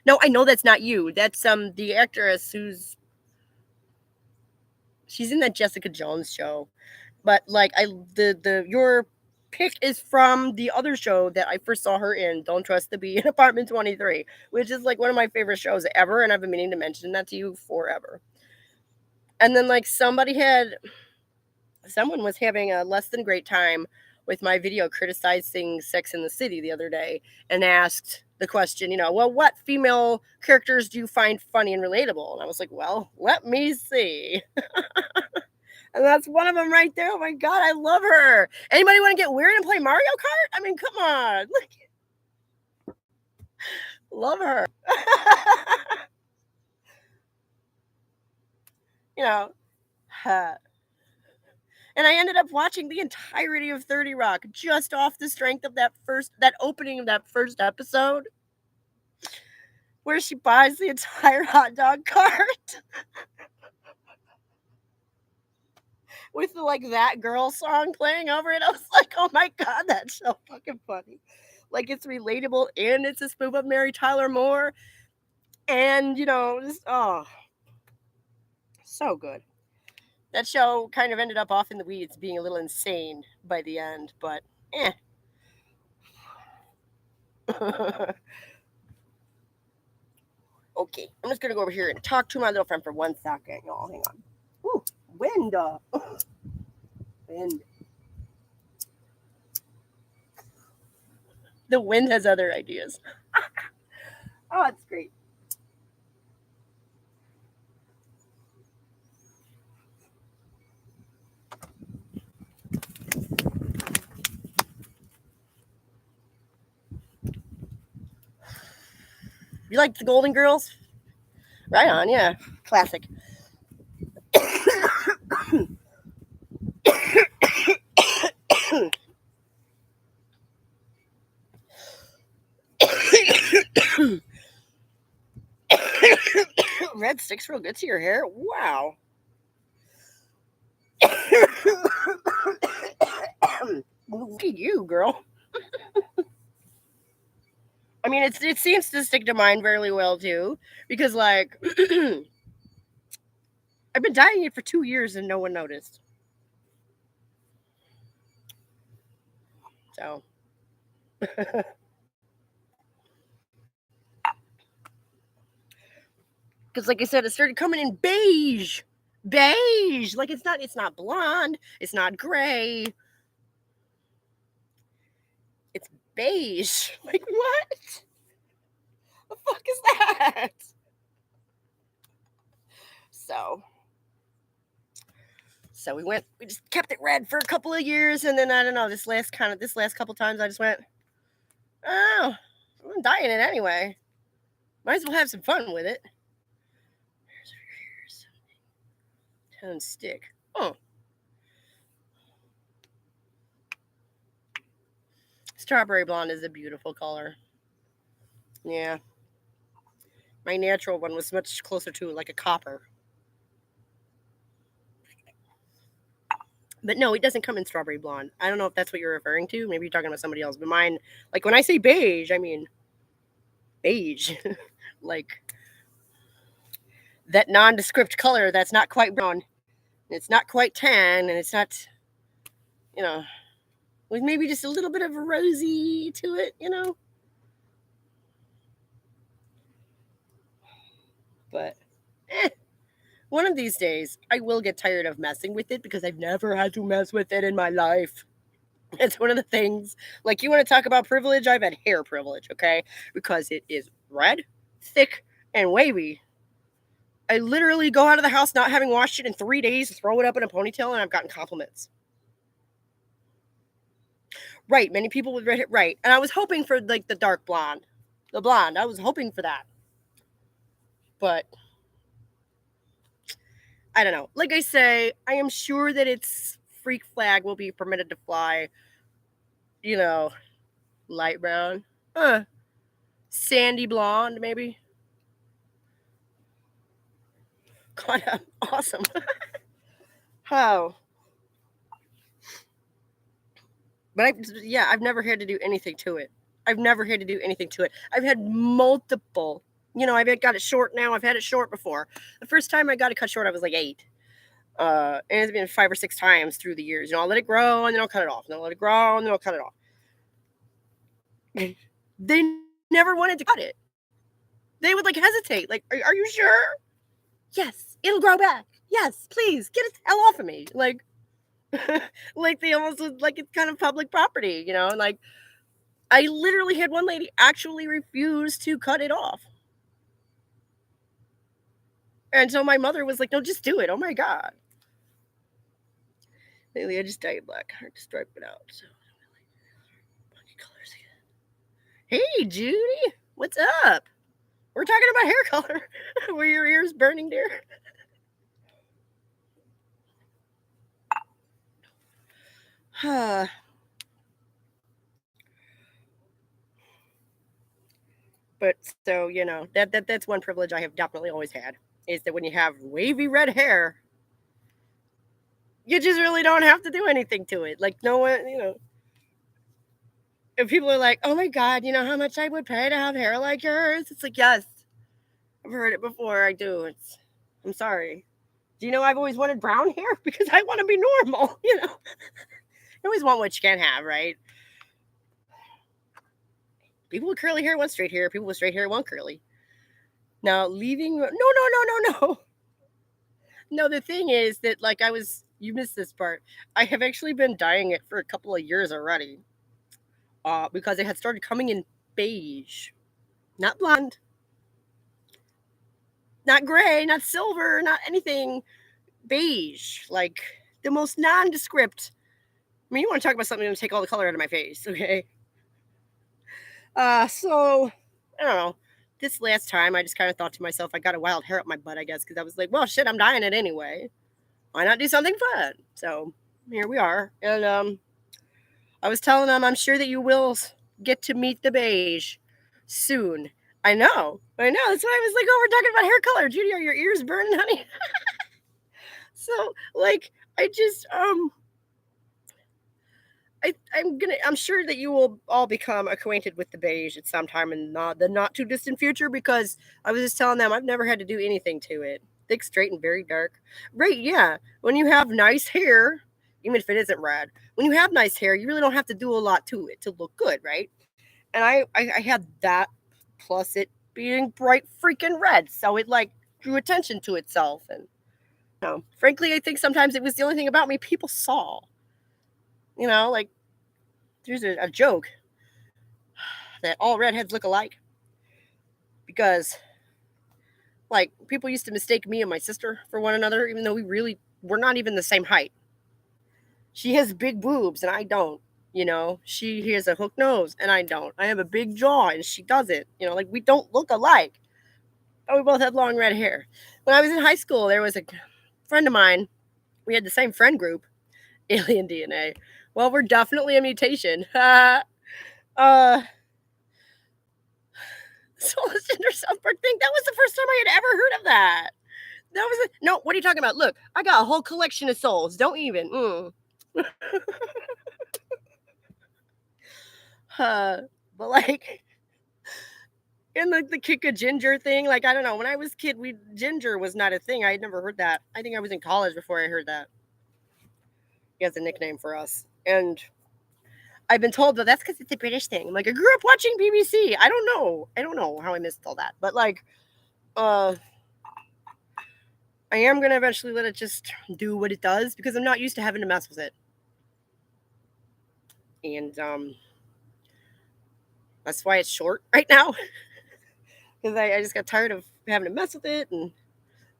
No, I know that's not you. That's the actress who's she's in that Jessica Jones show. But like your pick is from the other show that I first saw her in, Don't Trust the Bee in Apartment 23, which is like one of my favorite shows ever, and I've been meaning to mention that to you forever. And then like someone was having a less than great time with my video criticizing Sex in the City the other day and asked the question, well, what female characters do you find funny and relatable? And I was like, well, let me see. And that's one of them right there. Oh my God, I love her. Anybody want to get weird and play Mario Kart? I mean, come on. Look. Love her. And I ended up watching the entirety of 30 Rock just off the strength of that opening of that first episode where she buys the entire hot dog cart with like that girl song playing over it. I was like, oh my God, that's so fucking funny. Like it's relatable and it's a spoof of Mary Tyler Moore. And so good. That show kind of ended up off in the weeds being a little insane by the end, but Okay, I'm just gonna go over here and talk to my little friend for 1 second, y'all. Hang on. Ooh, wind. Wind. The wind has other ideas. Oh, it's great. You like the Golden Girls? Right on, yeah. Classic. Red sticks real good to your hair. Wow. Look at you, girl. I mean, it seems to stick to mine fairly well too, because like I've been dyeing it for 2 years and no one noticed. So. Because like I said, it started coming in beige. Like it's not blonde, it's not gray. It's beige. Like, what? The fuck is that? So we just kept it red for a couple of years, and then I don't know, this last couple times I just went, oh, I'm dyeing it anyway. Might as well have some fun with it. Here's tone stick. Oh. Strawberry blonde is a beautiful color. Yeah. My natural one was much closer to like a copper. But no, it doesn't come in strawberry blonde. I don't know if that's what you're referring to. Maybe you're talking about somebody else. But mine, like when I say beige, I mean beige. Like that nondescript color that's not quite brown. It's not quite tan, and it's not, with maybe just a little bit of a rosy to it, But one of these days, I will get tired of messing with it because I've never had to mess with it in my life. It's one of the things, like, you want to talk about privilege? I've had hair privilege, okay? Because it is red, thick, and wavy. I literally go out of the house not having washed it in 3 days, throw it up in a ponytail, and I've gotten compliments. Right, many people with red hair, right. And I was hoping for, like, the dark blonde. The blonde, I was hoping for that. But I don't know. Like I say, I am sure that its freak flag will be permitted to fly, light brown. Sandy blonde, maybe. God, awesome. Oh. But I've never had to do anything to it. I've had multiple, I've got it short now. I've had it short before. The first time I got it cut short, I was like 8. And it's been 5 or 6 times through the years. I'll let it grow and then I'll cut it off. And I'll let it grow and then I'll cut it off. They never wanted to cut it. They would hesitate. Like, are you sure? Yes, it'll grow back. Yes, please get it the hell off of me. Like, like they almost was like it's kind of public property, Like, I literally had one lady actually refuse to cut it off. And so my mother was like, no, just do it. Oh my God. Lately, I just dye it black. Hard to stripe it out. So, funky colors again. Hey, Judy. What's up? We're talking about hair color. Were your ears burning, dear? But so, that's one privilege I have definitely always had, is that when you have wavy red hair, you just really don't have to do anything to it. Like, no one, if people are like, oh my God, you know how much I would pay to have hair like yours? It's like, yes, I've heard it before. I do. I'm sorry. Do you know I've always wanted brown hair? Because I want to be normal, You always want what you can't have, right? People with curly hair want straight hair. People with straight hair want curly. Now, no. No, the thing is that, like, you missed this part. I have actually been dyeing it for a couple of years already. Because it had started coming in beige. Not blonde. Not gray, not silver, not anything. Beige. Like, the most nondescript. I mean, you want to talk about something to take all the color out of my face, okay? So, I don't know. This last time, I just kind of thought to myself, I got a wild hair up my butt, I guess, because I was like, well, shit, I'm dyeing it anyway. Why not do something fun? So, here we are. And I was telling them, I'm sure that you will get to meet the beige soon. I know. That's why I was like, oh, we're talking about hair color. Judy, are your ears burning, honey? So, like, I just, I'm sure that you will all become acquainted with the beige at some time in the not too distant future, because I was just telling them I've never had to do anything to it. Thick, straight, and very dark. Right, yeah. When you have nice hair, even if it isn't red, when you have nice hair, you really don't have to do a lot to it to look good, right? And I had that, plus it being bright freaking red, so it like drew attention to itself. And frankly, I think sometimes it was the only thing about me people saw. Like, there's a joke. that all redheads look alike. Because, like, people used to mistake me and my sister for one another, even though we're not even the same height. She has big boobs and I don't. You know, she has a hook nose and I don't. I have a big jaw and she doesn't. You know, like, we don't look alike. But we both had long red hair. When I was in high school, there was a friend of mine. We had the same friend group, Alien DNA. Well, we're definitely a mutation. Solar gender self-birth thing. That was the first time I had ever heard of that. That was no. What are you talking about? Look, I got a whole collection of souls. Don't even. But like, and like the kick a ginger thing. Like, I don't know. When I was a kid, ginger was not a thing. I had never heard that. I think I was in college before I heard that. He has a nickname for us, and I've been told that that's because it's a British thing. I'm like, I grew up watching BBC. I don't know how I missed all that, but like, I am gonna eventually let it just do what it does because I'm not used to having to mess with it, and that's why it's short right now. Because I just got tired of having to mess with it and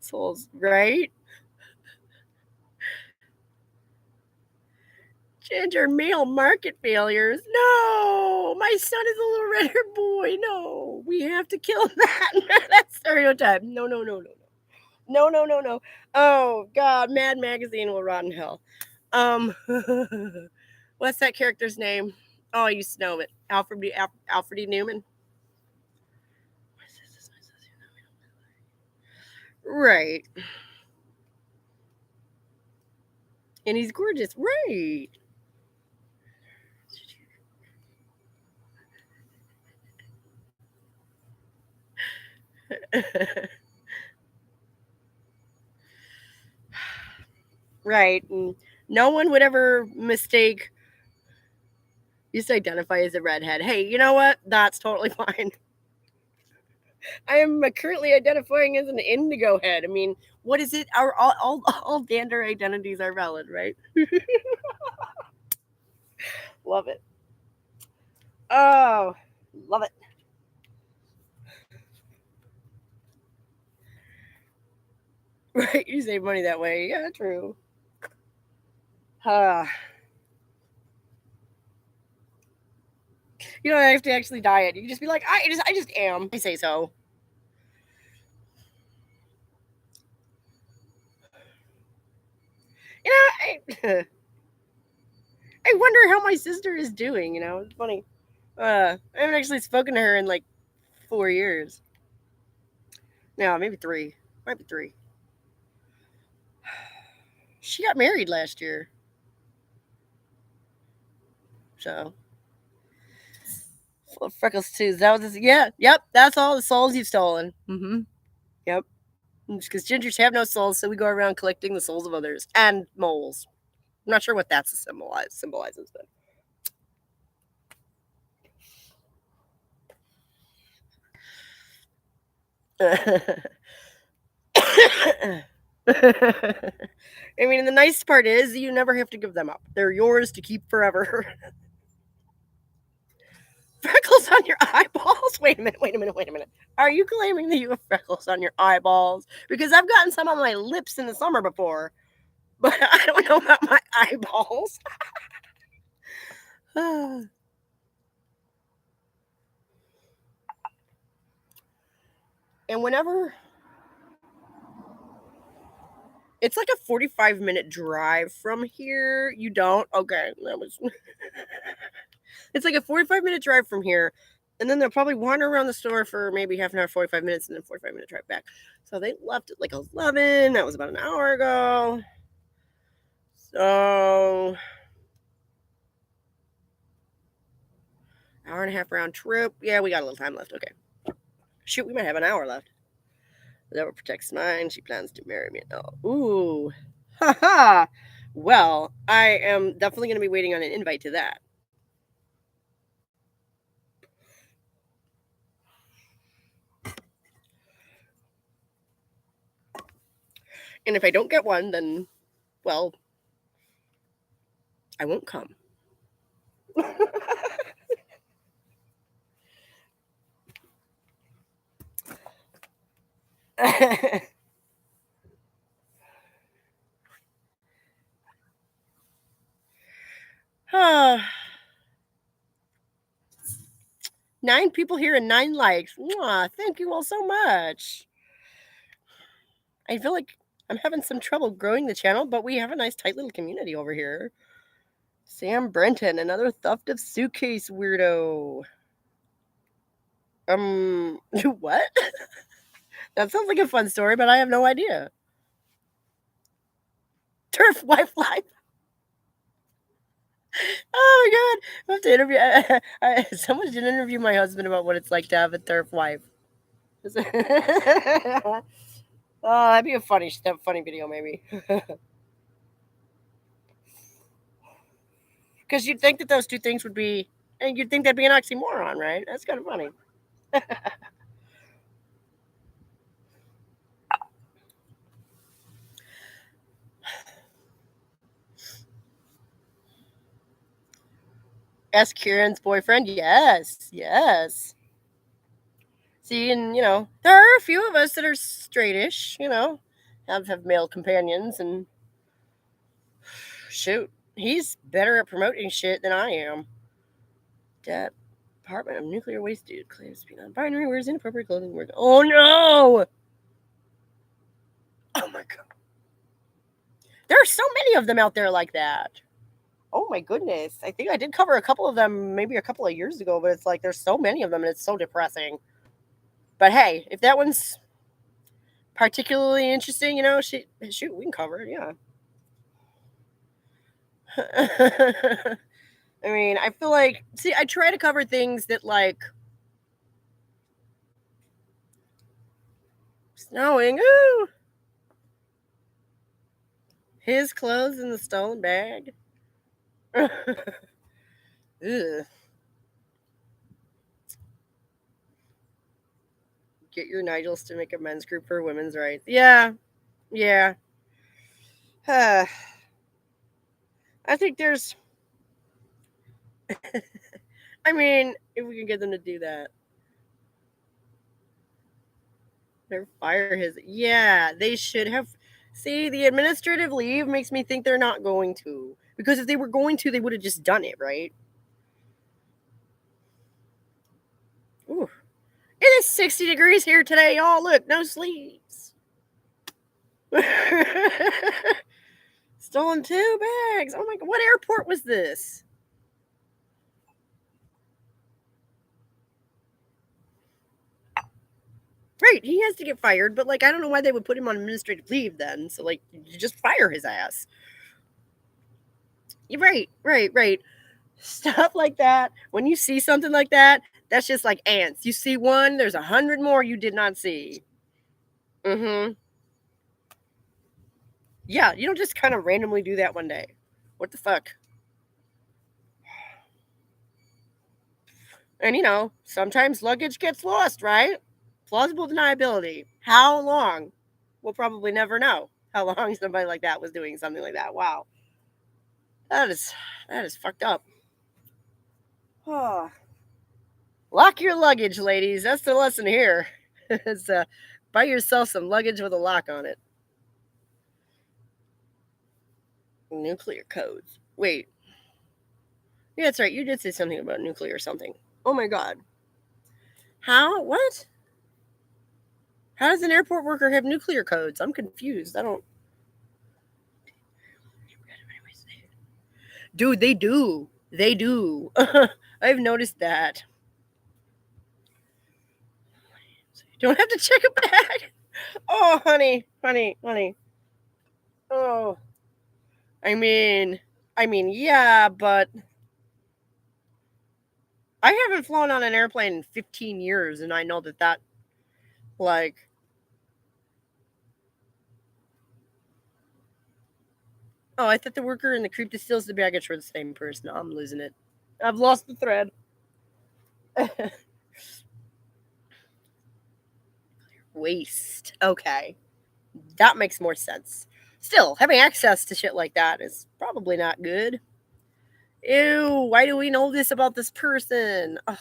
souls, right? Ginger male market failures. No, my son is a little redder boy. No, we have to kill that. That stereotype. No. No. Oh God, Mad Magazine will rot in hell. What's that character's name? Oh, I used to know it. Alfred E. Newman. Right. And he's gorgeous. Right. Right. And no one would ever mistake you to identify as a redhead. Hey, you know what? That's totally fine. I am currently identifying as an indigo head. I mean, what is it? All gender identities are valid, right? Love it. Oh, love it. Right, you save money that way. Yeah, true. You don't have to actually diet. You can just be like, I just am. I say so. You know, I wonder how my sister is doing. You know, it's funny. I haven't actually spoken to her in like 4 years. No, maybe 3. Might be 3. She got married last year. So full of freckles too. That was yep. That's all the souls you've stolen. Mm-hmm. Yep. Because gingers have no souls, so we go around collecting the souls of others and moles. I'm not sure what that symbolizes, but. I mean, the nice part is you never have to give them up. They're yours to keep forever. Freckles on your eyeballs? Wait a minute. Are you claiming that you have freckles on your eyeballs? Because I've gotten some on my lips in the summer before, but I don't know about my eyeballs. And whenever it's like a 45-minute drive from here. You don't? Okay. That was It's like a 45-minute drive from here. And then they'll probably wander around the store for maybe half an hour, 45 minutes, and then 45-minute drive back. So they left at like 11. That was about an hour ago. So hour and a half round trip. Yeah, we got a little time left. Okay. Shoot, we might have an hour left. Whatever protects mine, she plans to marry me now. Ooh. Ha. Well, I am definitely going to be waiting on an invite to that. And if I don't get one, then, well, I won't come. Nine people here and 9 likes. Mwah, thank you all so much. I feel like I'm having some trouble growing the channel, but we have a nice tight little community over here. Sam Brenton, another theft of suitcase weirdo. What? That sounds like a fun story, but I have no idea. Turf wife life. Oh my god! I have to interview. Someone should interview my husband about what it's like to have a turf wife. Oh, that'd be a funny video, maybe. Because you'd think that those two things would be, and you'd think that'd be an oxymoron, right? That's kind of funny. Ask Kieran's boyfriend. Yes. See, and there are a few of us that are straightish, have male companions, and shoot, he's better at promoting shit than I am. Department of Nuclear Waste dude claims to be non-binary, wears inappropriate clothing. Oh no! Oh my god. There are so many of them out there like that. Oh my goodness. I think I did cover a couple of them maybe a couple of years ago, but it's like there's so many of them and it's so depressing. But hey, if that one's particularly interesting, shoot, we can cover it, yeah. I mean, I feel like, see, I try to cover things that, like, snowing, ooh, his clothes in the stolen bag. Ugh. Get your Nigels to make a men's group for women's rights. Yeah. I think there's, I mean, if we can get them to do that. They're fire his. Yeah, they should have. See, the administrative leave makes me think they're not going to. Because if they were going to, they would have just done it, right? Ooh. It is 60 degrees here today, y'all. Look, no sleeves. Stolen 2 bags. Oh my god, what airport was this? Right, he has to get fired, but like I don't know why they would put him on administrative leave then. So like you just fire his ass. You're right. Stuff like that. When you see something like that, that's just like ants. You see one, there's 100 more you did not see. Mm-hmm. Yeah, you don't just kind of randomly do that one day. What the fuck? And sometimes luggage gets lost, right? Plausible deniability. How long? We'll probably never know how long somebody like that was doing something like that. Wow. That is fucked up. Oh. Lock your luggage, ladies. That's the lesson here. Is buy yourself some luggage with a lock on it. Nuclear codes. Wait. Yeah, that's right. You did say something about nuclear something. Oh my god. How? What? How does an airport worker have nuclear codes? I'm confused. I don't. Dude, they do. They do. I've noticed that. Don't have to check a bag. Oh, honey. Oh. I mean, yeah, but I haven't flown on an airplane in 15 years, and I know that, like, oh, I thought the worker and the creep that steals the baggage were the same person. I'm losing it. I've lost the thread. Waste. Okay. That makes more sense. Still, having access to shit like that is probably not good. Ew, why do we know this about this person? Ugh.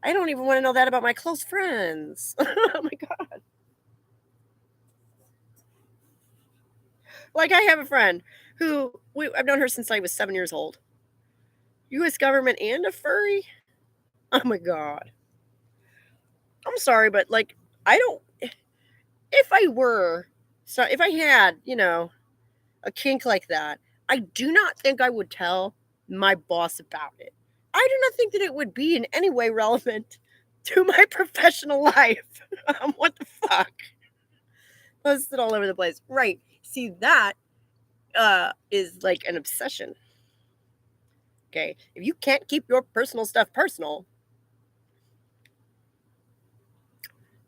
I don't even want to know that about my close friends. Oh my god. Like, I have a friend who I've known her since I was 7 years old. U.S. government and a furry? Oh my god. I'm sorry, but like, I don't. If I were, so if I had, a kink like that, I do not think I would tell my boss about it. I do not think that it would be in any way relevant to my professional life. What the fuck? Posted all over the place. Right. See, that is like an obsession. Okay. If you can't keep your personal stuff personal,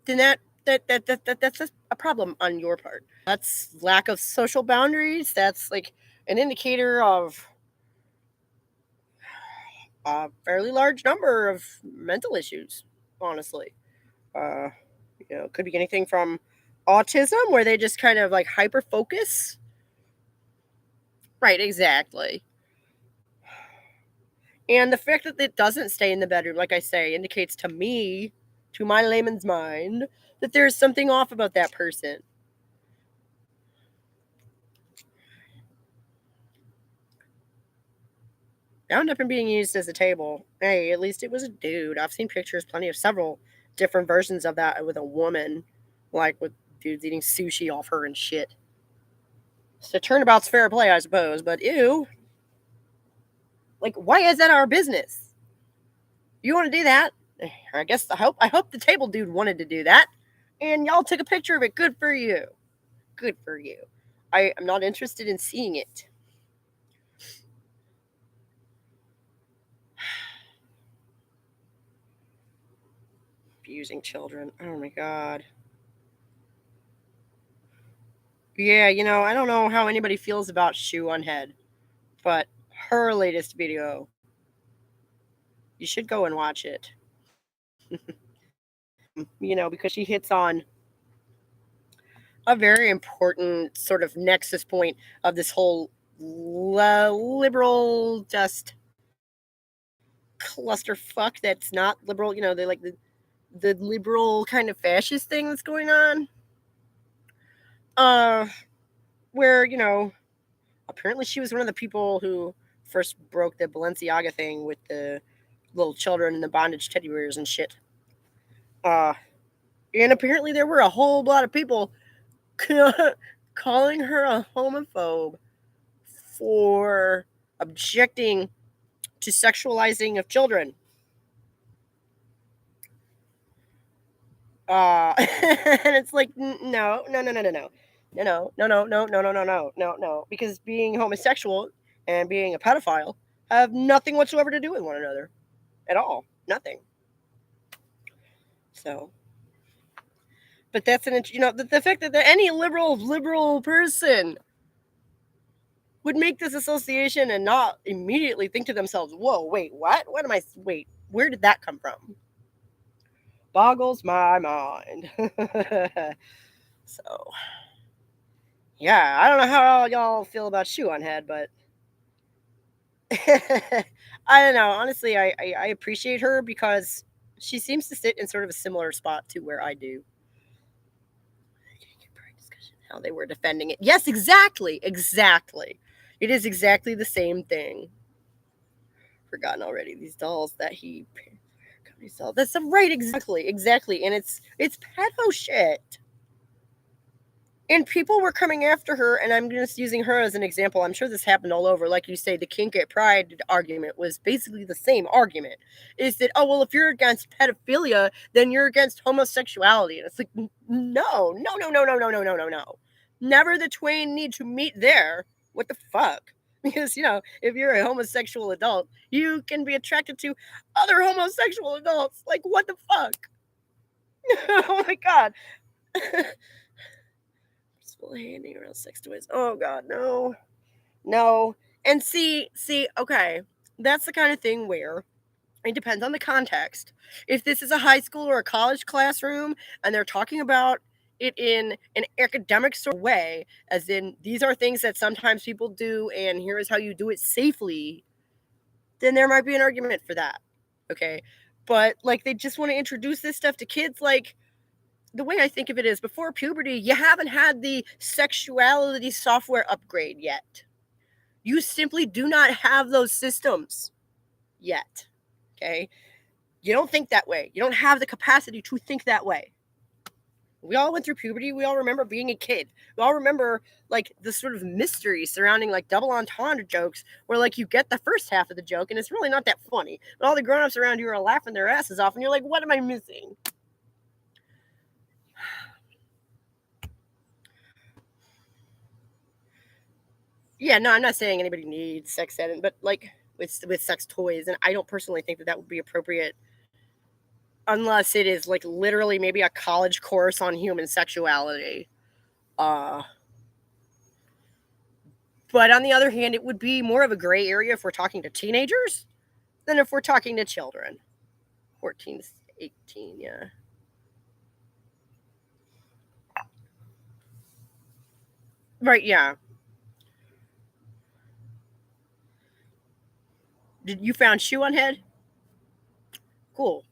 then that's a problem on your part. That's lack of social boundaries. That's like an indicator of a fairly large number of mental issues, honestly. Uh, could be anything from autism, where they just kind of like hyper focus. Right, exactly. And the fact that it doesn't stay in the bedroom, like I say, indicates to me, to my layman's mind, that there's something off about that person. Wound up in being used as a table. Hey, at least it was a dude. I've seen pictures, plenty of several different versions of that with a woman, like with dudes eating sushi off her and shit. So turnabout's fair play, I suppose, but ew. Like, why is that our business? You want to do that? I hope the table dude wanted to do that. And y'all took a picture of it. Good for you. Good for you. I am not interested in seeing it. Abusing children. Oh my god. Yeah, I don't know how anybody feels about Shoe on Head, but her latest video, you should go and watch it. Because she hits on a very important sort of nexus point of this whole liberal just clusterfuck that's not liberal, they like the liberal kind of fascist thing that's going on. Where, apparently she was one of the people who first broke the Balenciaga thing with the little children and the bondage teddy bears and shit. And apparently there were a whole lot of people calling her a homophobe for objecting to sexualizing of children. And it's like, no, because being homosexual and being a pedophile have nothing whatsoever to do with one another at all. Nothing. So, but that's the fact that any liberal person would make this association and not immediately think to themselves, whoa, wait, what? Where did that come from? Boggles my mind. So, yeah, I don't know how y'all feel about Shoe on Head, but I don't know. Honestly, I appreciate her because she seems to sit in sort of a similar spot to where I do. How they were defending it. Yes, exactly. It is exactly the same thing. Forgotten already. These dolls that he got. That's right, exactly. And it's pedo shit. And people were coming after her, and I'm just using her as an example. I'm sure this happened all over. Like you say, the kink at pride argument was basically the same argument. Is that, oh, well, if you're against pedophilia, then you're against homosexuality. And it's like, no. Never the twain need to meet there. What the fuck? Because, if you're a homosexual adult, you can be attracted to other homosexual adults. Like, what the fuck? Oh my god. Handing around sex toys. Oh god, no. And see, okay, that's the kind of thing where it depends on the context. If this is a high school or a college classroom and they're talking about it in an academic sort of way, as in these are things that sometimes people do and here is how you do it safely, then there might be an argument for that. Okay. But like they just want to introduce this stuff to kids, like the way I think of it is before puberty, you haven't had the sexuality software upgrade yet. You simply do not have those systems yet. Okay? You don't think that way. You don't have the capacity to think that way. We all went through puberty. We all remember being a kid. We all remember like the sort of mystery surrounding like double entendre jokes where like you get the first half of the joke and it's really not that funny. But all the grown-ups around you are laughing their asses off and you're like, what am I missing? Yeah, no, I'm not saying anybody needs sex ed, but like with sex toys, and I don't personally think that that would be appropriate unless it is like literally maybe a college course on human sexuality. But on the other hand, it would be more of a gray area if we're talking to teenagers than if we're talking to children. 14 to 18, yeah. Right, yeah. Did you found shoe on head? Cool.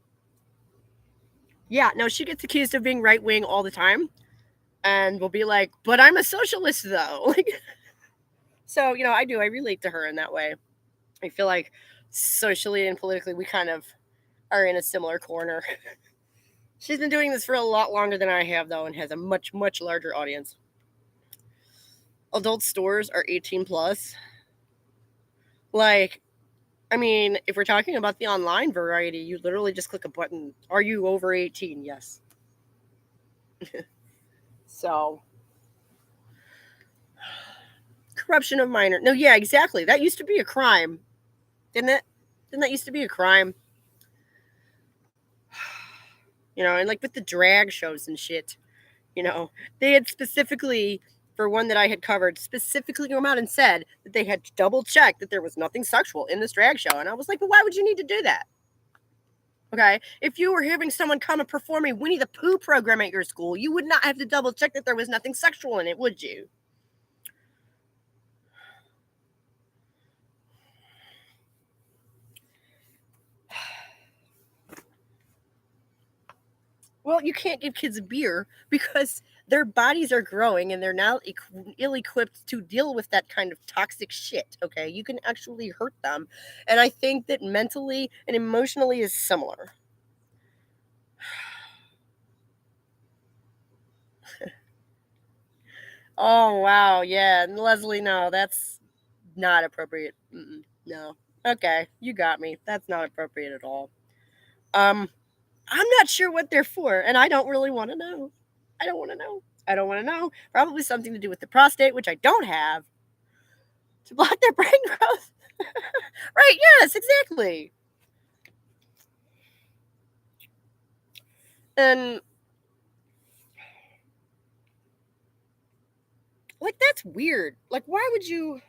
Yeah, no, she gets accused of being right wing all the time. And will be like, but I'm a socialist though. Like, so, you know, I relate to her in that way. I feel like socially and politically, we kind of are in a similar corner. She's been doing this for a lot longer than I have, though, and has a much, much larger audience. Adult stores are 18 plus. Like, I mean, if we're talking about the online variety, you literally just click a button. Are you over 18? Yes. So, corruption of minor. No, yeah, exactly. That used to be a crime. Didn't it? Didn't that used to be a crime? You know, and like with the drag shows and shit, you know, they had specifically, for one that I had covered, specifically come out and said that they had double checked that there was nothing sexual in this drag show. And I was like, well, why would you need to do that? Okay. If you were having someone come and perform a Winnie the Pooh program at your school, you would not have to double check that there was nothing sexual in it, would you? Well, you can't give kids beer because their bodies are growing and they're now ill equipped to deal with that kind of toxic shit. Okay. You can actually hurt them. And I think that mentally and emotionally is similar. Oh, wow. Yeah. Leslie, no, that's not appropriate. No. Okay. You got me. That's not appropriate at all. I'm not sure what they're for, and I don't really want to know. I don't want to know. I don't want to know. Probably something to do with the prostate, which I don't have, to block their brain growth. Right, yes, exactly. And like that's weird. Like why would you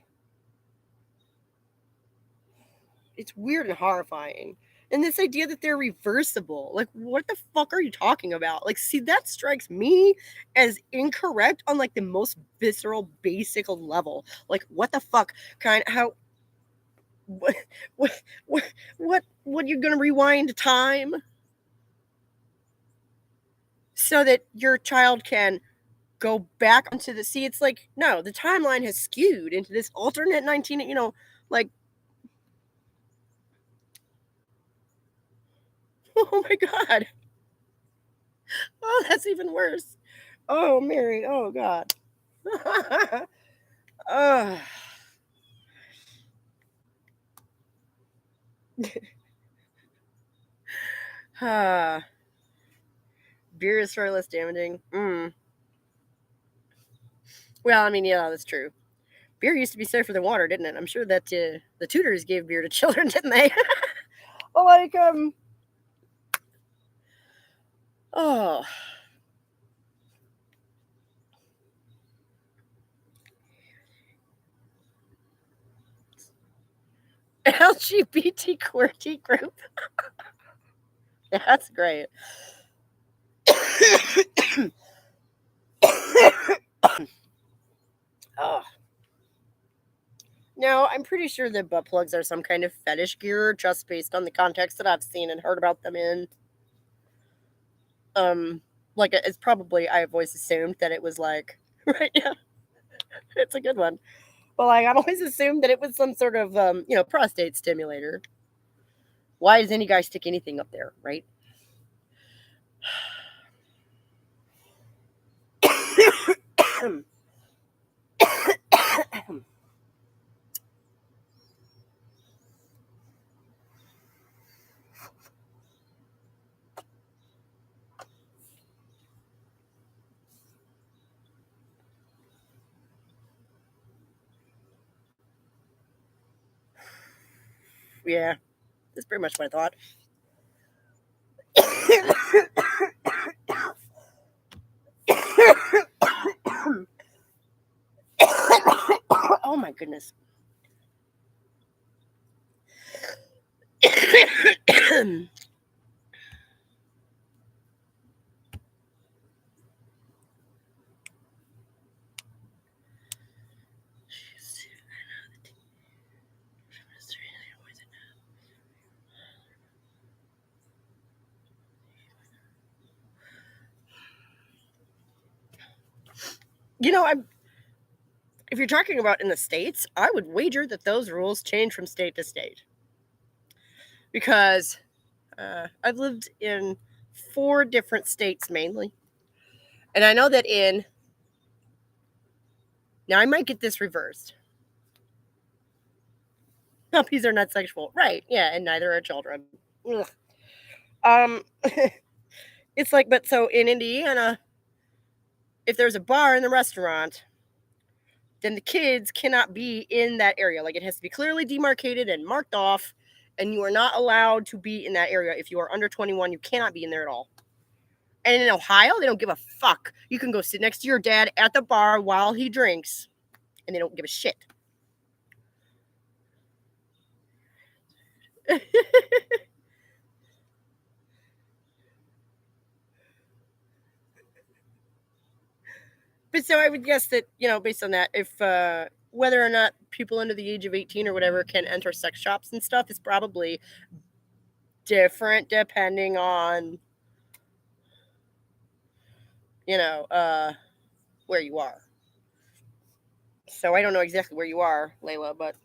it's weird and horrifying. And this idea that they're reversible, like what the fuck are you talking about? Like, see, that strikes me as incorrect on like the most visceral, basic level. Like, what the fuck? How? What? What? You're gonna rewind time so that your child can go back onto the? See, it's like no, the timeline has skewed into this alternate 19. You know, like oh my god. Oh, that's even worse. Oh, Mary. Oh, God. Ugh. Ah, beer is far less damaging. Well, I mean, yeah, that's true. Beer used to be safer than water, didn't it? I'm sure that the tutors gave beer to children, didn't they? Well, like, oh. LGBT QWERTY group. That's great. Oh. No, I'm pretty sure that butt plugs are some kind of fetish gear, just based on the context that I've seen and heard about them in. like it's probably, I've always assumed that it was like, right? Yeah, it's a good one. But like I've always assumed that it was some sort of prostate stimulator. Why does any guy stick anything up there, right? Yeah, that's pretty much what I thought. Oh my goodness. If you're talking about in the States, I would wager that those rules change from state to state. Because I've lived in 4 different states mainly. And I know that now I might get this reversed. Puppies are not sexual. Right, yeah, and neither are children. Ugh. It's like, but so in Indiana, if there's a bar in the restaurant, then the kids cannot be in that area. Like it has to be clearly demarcated and marked off, and you are not allowed to be in that area. If you are under 21, you cannot be in there at all. And in Ohio, they don't give a fuck. You can go sit next to your dad at the bar while he drinks, and they don't give a shit. But so I would guess that, based on that, if whether or not people under the age of 18 or whatever can enter sex shops and stuff is probably different depending on, where you are. So I don't know exactly where you are, Layla, but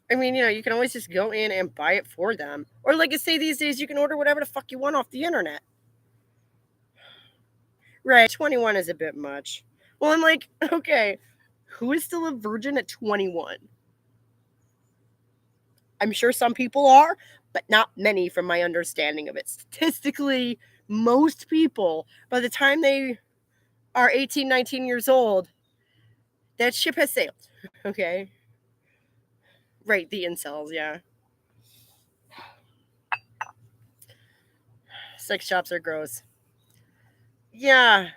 I mean, you can always just go in and buy it for them. Or like I say these days, you can order whatever the fuck you want off the internet. Right, 21 is a bit much. Well, I'm like, okay, who is still a virgin at 21? I'm sure some people are, but not many from my understanding of it. Statistically, most people, by the time they are 18, 19 years old, that ship has sailed. Okay? Right, the incels, yeah. Sex shops are gross. Yeah,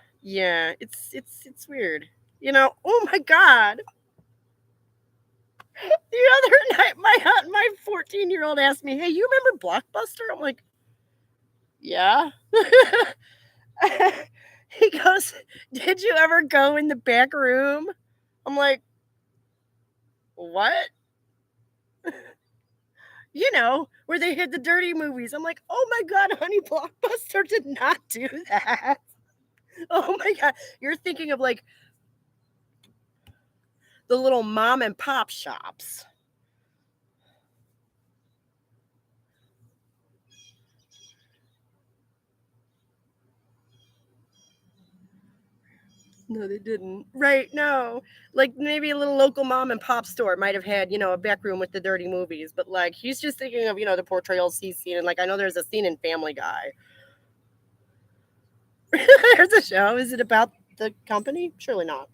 it's weird. Oh my god. The other night, my 14-year-old asked me, "Hey, you remember Blockbuster?" I'm like, "Yeah." He goes, "Did you ever go in the back room?" I'm like, "What?" Where they hid the dirty movies. I'm like, "Oh my god, honey, Blockbuster did not do that." Oh my god, you're thinking of like the little mom and pop shops. No, they didn't. Right, no. Like maybe a little local mom and pop store might have had, a back room with the dirty movies, but like he's just thinking of, the portrayals he's seen. And like I know there's a scene in Family Guy. There's a show. Is it about the company? Surely not.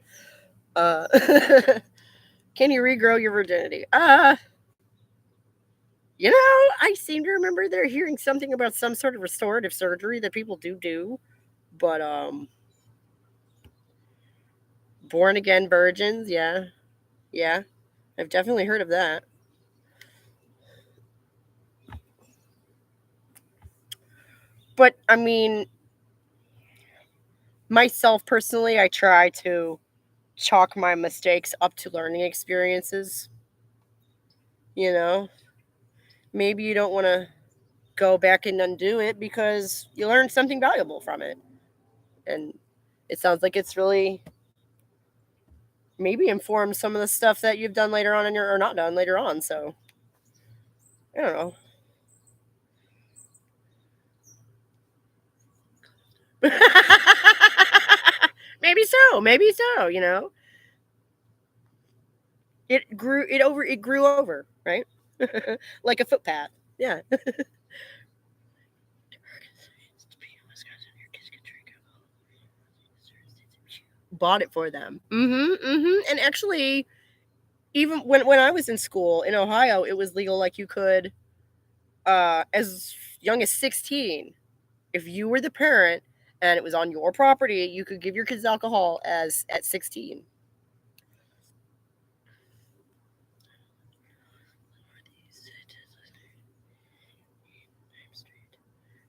Can you regrow your virginity? I seem to remember they're hearing something about some sort of restorative surgery that people do. But born again virgins, yeah. Yeah. I've definitely heard of that. But I mean, myself personally, I try to chalk my mistakes up to learning experiences. Maybe you don't want to go back and undo it because you learned something valuable from it. And it sounds like it's really maybe informed some of the stuff that you've done later on in your or not done later on. So I don't know. Maybe so, you know. It grew over, right? Like a footpath. Yeah. Bought it for them. And actually, even when I was in school in Ohio, it was legal. Like you could, as young as 16, if you were the parent and it was on your property, you could give your kids alcohol as at 16.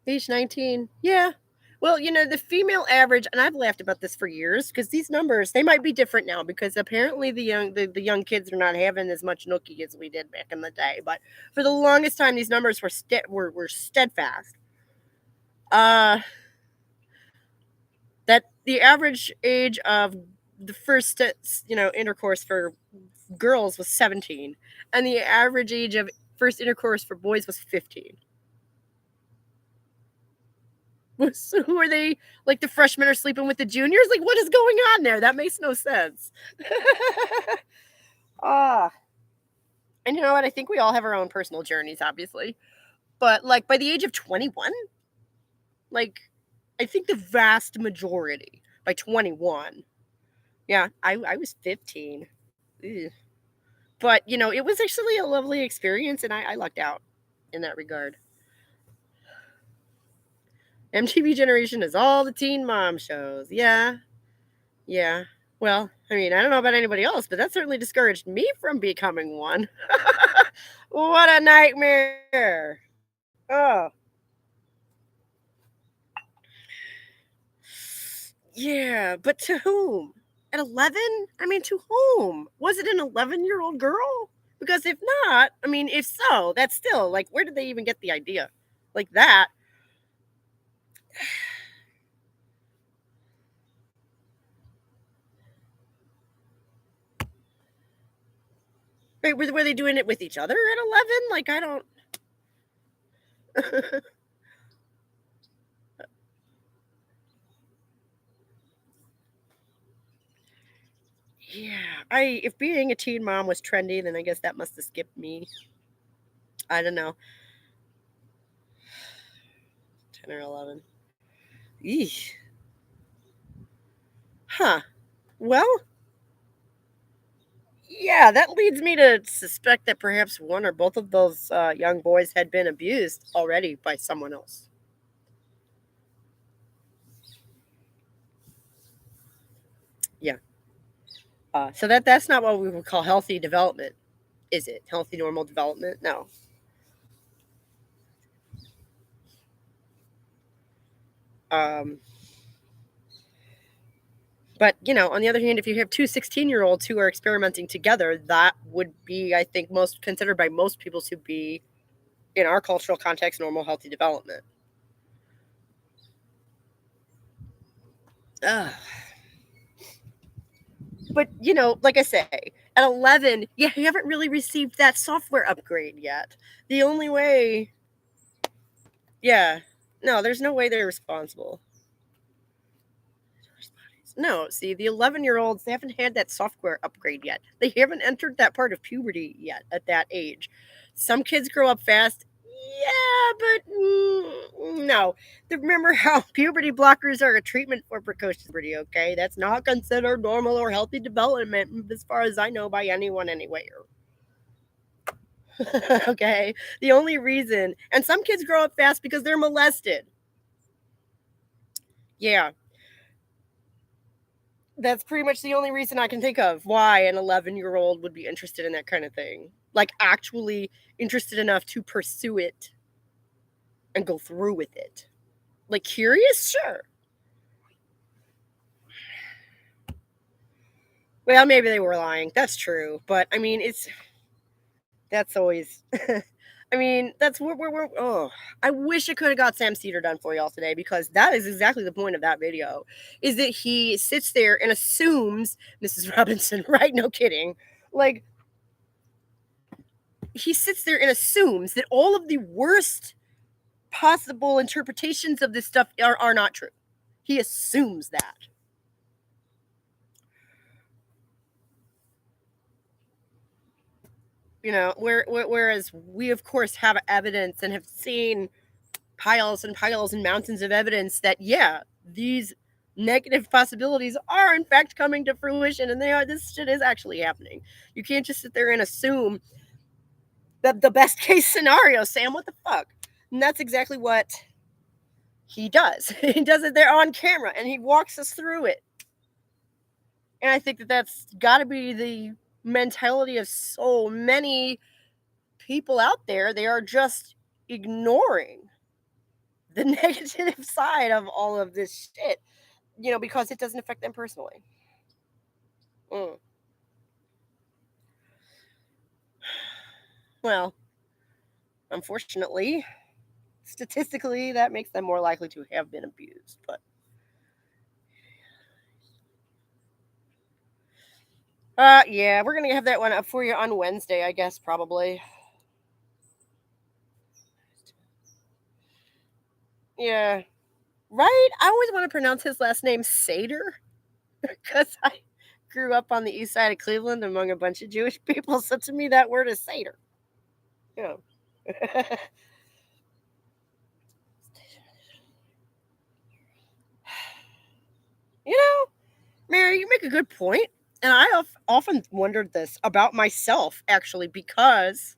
Age 19. Yeah. Well, you know, the female average, and I've laughed about this for years because these numbers, they might be different now because apparently the young kids are not having as much nookie as we did back in the day. But for the longest time, these numbers were steadfast. That the average age of the first, intercourse for girls was 17, and the average age of first intercourse for boys was 15. So who are they? Like the freshmen are sleeping with the juniors? Like what is going on there? That makes no sense. Ah, and you know what? I think we all have our own personal journeys, obviously, but like by the age of 21, like I think the vast majority by 21. Yeah, I was 15. Ew. But you know, it was actually a lovely experience, and I lucked out in that regard. MTV Generation is all the teen mom shows. Yeah. Yeah. Well, I mean, I don't know about anybody else, but that certainly discouraged me from becoming one. What a nightmare. Oh. Yeah, but to whom? At 11? I mean, to whom? Was it an 11-year-old girl? Because if not, I mean, if so, that's still like, where did they even get the idea? Like that. Wait, were they doing it with each other at 11? Like, I don't. Yeah, if being a teen mom was trendy, then I guess that must have skipped me. I don't know, 10 or 11. Eesh. Huh. Well, yeah, that leads me to suspect that perhaps one or both of those young boys had been abused already by someone else. Yeah. So that's not what we would call healthy development, is it? Healthy normal development? No. Um, but you know, on the other hand, if you have two 16-year-olds who are experimenting together, that would be, I think, most considered by most people to be, in our cultural context, normal healthy development. Ugh. But you know, like I say, at 11, yeah, you haven't really received that software upgrade yet. The only way, yeah, no, there's no way they're responsible. No, see, the 11-year-olds, they haven't had that software upgrade yet. They haven't entered that part of puberty yet at that age. Some kids grow up fast. Yeah, but no. Remember how puberty blockers are a treatment for precocious puberty, okay? That's not considered normal or healthy development, as far as I know, by anyone anywhere. Okay? The only reason, and some kids grow up fast because they're molested. Yeah, that's pretty much the only reason I can think of why an 11-year-old would be interested in that kind of thing. Like, actually interested enough to pursue it and go through with it. Like, curious? Sure. Well, maybe they were lying. That's true. But I mean, that's always I mean, that's where we're. Oh, I wish I could have got Sam Cedar done for y'all today, because that is exactly the point of that video. Is that he sits there and assumes Mrs. Robinson, right? No kidding. Like, he sits there and assumes that all of the worst possible interpretations of this stuff are not true. He assumes that. You know, whereas we, of course, have evidence and have seen piles and piles and mountains of evidence that, yeah, these negative possibilities are in fact coming to fruition, and this shit is actually happening. You can't just sit there and assume that the best case scenario, Sam. What the fuck? And that's exactly what he does. He does it there on camera, and he walks us through it. And I think that that's got to be the mentality of so many people out there. They are just ignoring the negative side of all of this shit, you know, because it doesn't affect them personally. Well, unfortunately, statistically, that makes them more likely to have been abused. But yeah, we're gonna have that one up for you on Wednesday, I guess, probably. Yeah, right. I always want to pronounce his last name Seder because I grew up on the east side of Cleveland among a bunch of Jewish people. So to me, that word is Seder. Yeah. You know, Mary, you make a good point. And I have often wondered this about myself, actually, because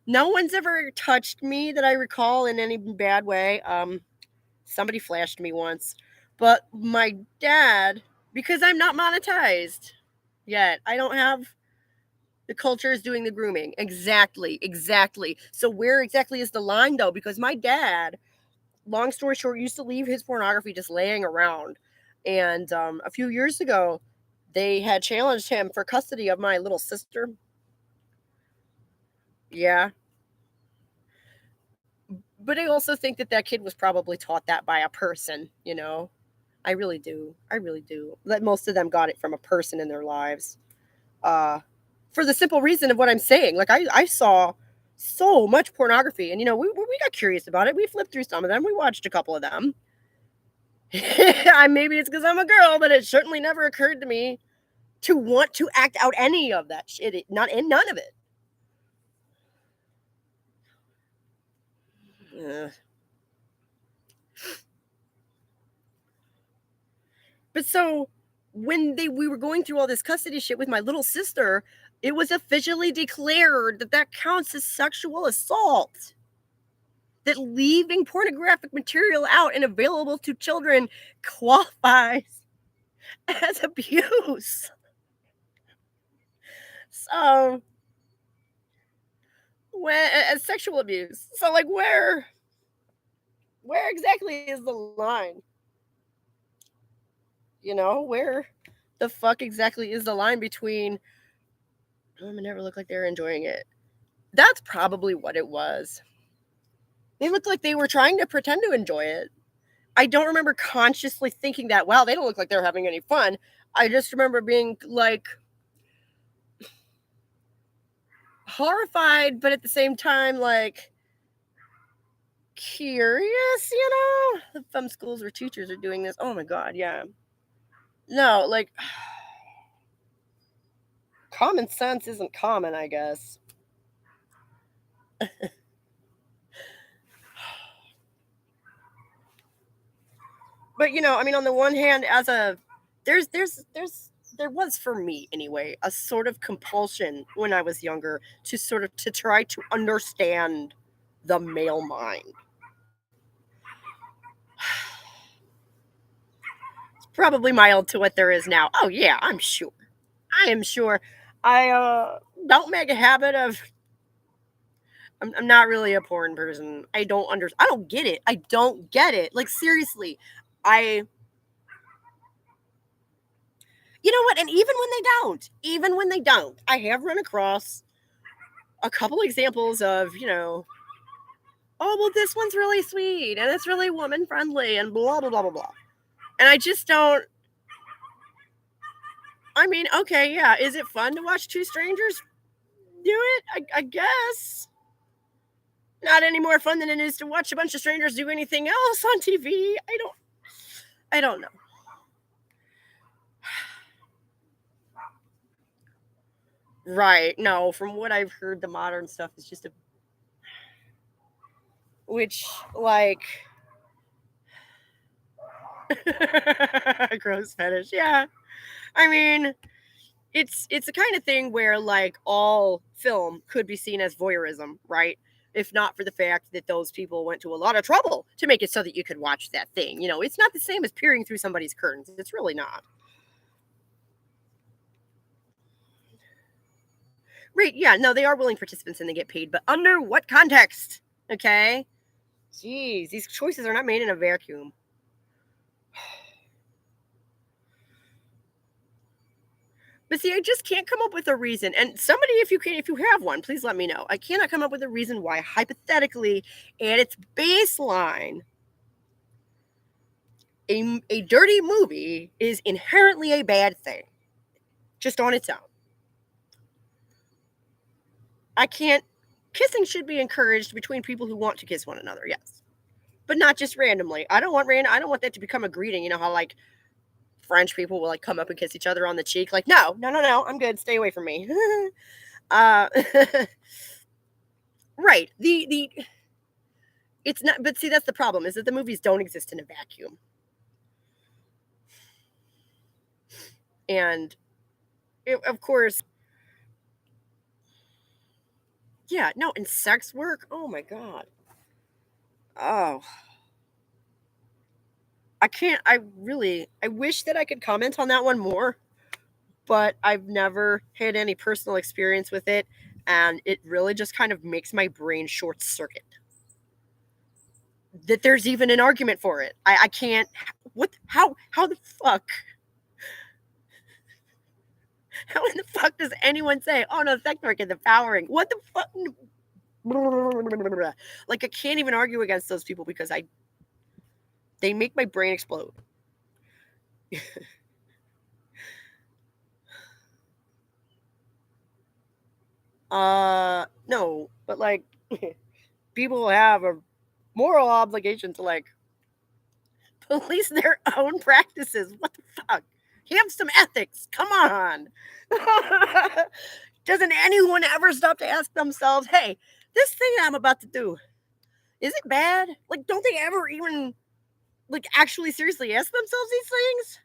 no one's ever touched me that I recall in any bad way. Somebody flashed me once, but my dad, because I'm not monetized yet, I don't have the culture is doing the grooming. Exactly. So where exactly is the line, though? Because my dad, long story short, used to leave his pornography just laying around. And a few years ago, they had challenged him for custody of my little sister. Yeah. But I also think that kid was probably taught that by a person, you know? I really do. That most of them got it from a person in their lives. For the simple reason of what I'm saying. Like, I saw so much pornography, and, you know, we got curious about it. We flipped through some of them. We watched a couple of them. Maybe it's because I'm a girl, but it certainly never occurred to me to want to act out any of that shit. None of it. But so when we were going through all this custody shit with my little sister, it was officially declared that counts as sexual assault. That leaving pornographic material out and available to children qualifies as abuse. So, as sexual abuse. So, like, where exactly is the line? You know, where the fuck exactly is the line between women never look like they're enjoying it? That's probably what it was. They looked like they were trying to pretend to enjoy it. I don't remember consciously thinking that, wow, they don't look like they're having any fun. I just remember being like horrified, but at the same time, like curious, you know? Some schools where teachers are doing this. Oh my God, yeah. No, like common sense isn't common, I guess. But, you know, I mean, on the one hand, there was, for me anyway, a sort of compulsion when I was younger to try to understand the male mind. It's probably mild to what there is now. Oh yeah, I'm sure. I am sure. I don't make a habit of. I'm not really a porn person. I don't get it. I don't get it. Like, seriously, you know what? And even when they don't, I have run across a couple examples of, oh, well, this one's really sweet and it's really woman friendly and blah, blah, blah, blah, blah. And I just don't. I mean, okay, yeah. Is it fun to watch two strangers do it? I guess. Not any more fun than it is to watch a bunch of strangers do anything else on TV. I don't know. Right. No, from what I've heard, the modern stuff is just which, like, gross fetish. Yeah. I mean, it's the kind of thing where, like, all film could be seen as voyeurism, right? If not for the fact that those people went to a lot of trouble to make it so that you could watch that thing. It's not the same as peering through somebody's curtains. It's really not. Right, yeah, no, they are willing participants and they get paid, but under what context? Okay? Jeez, these choices are not made in a vacuum. But see, I just can't come up with a reason. And somebody, if you have one, please let me know. I cannot come up with a reason why, hypothetically, at its baseline, a dirty movie is inherently a bad thing, just on its own. I can't. Kissing should be encouraged between people who want to kiss one another, yes, but not just randomly. I don't want that to become a greeting. You know how, like, French people will, like, come up and kiss each other on the cheek. Like, no, I'm good. Stay away from me. Right. The it's not. But see, that's the problem, is that the movies don't exist in a vacuum. And of course, yeah, no, and sex work. Oh my god. Oh, I can't. I wish that I could comment on that one more, but I've never had any personal experience with it, and it really just kind of makes my brain short circuit. That there's even an argument for it. I can't. What? How the fuck? How in the fuck does anyone say, "Oh no, sex work is empowering"? What the fuck? Like, I can't even argue against those people because they make my brain explode. No, but, like, people have a moral obligation to, like, police their own practices. What the fuck? Have some ethics. Come on. Doesn't anyone ever stop to ask themselves, hey, this thing I'm about to do, is it bad? Like, don't they ever even, like, actually seriously ask themselves these things?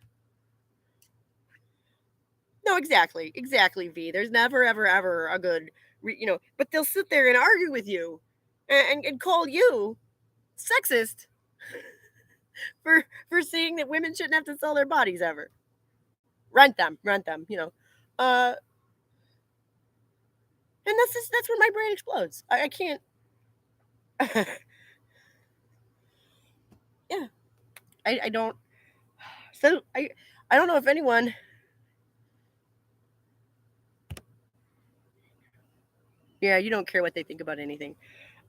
No, exactly. Exactly, V. There's never, ever, ever a good, but they'll sit there and argue with you and call you sexist for saying that women shouldn't have to sell their bodies ever. Rent them, Uh, and that's where my brain explodes. I can't. Yeah, I don't. So I don't know if anyone. Yeah, you don't care what they think about anything.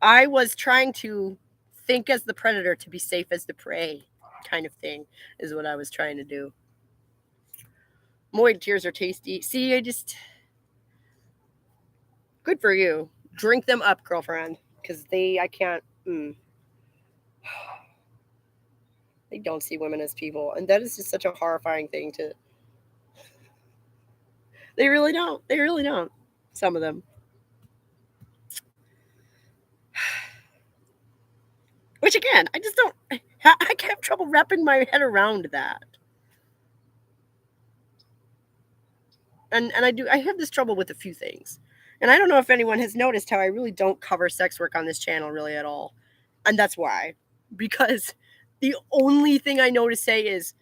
I was trying to think as the predator to be safe as the prey, kind of thing, is what I was trying to do. Moid tears are tasty. See, good for you. Drink them up, girlfriend, because I can't. They don't see women as people, and that is just such a horrifying thing to. They really don't. They really don't. Some of them. Which, again, I just don't. I have trouble wrapping my head around that. And I have this trouble with a few things. And I don't know if anyone has noticed how I really don't cover sex work on this channel really at all. And that's why. Because the only thing I know to say is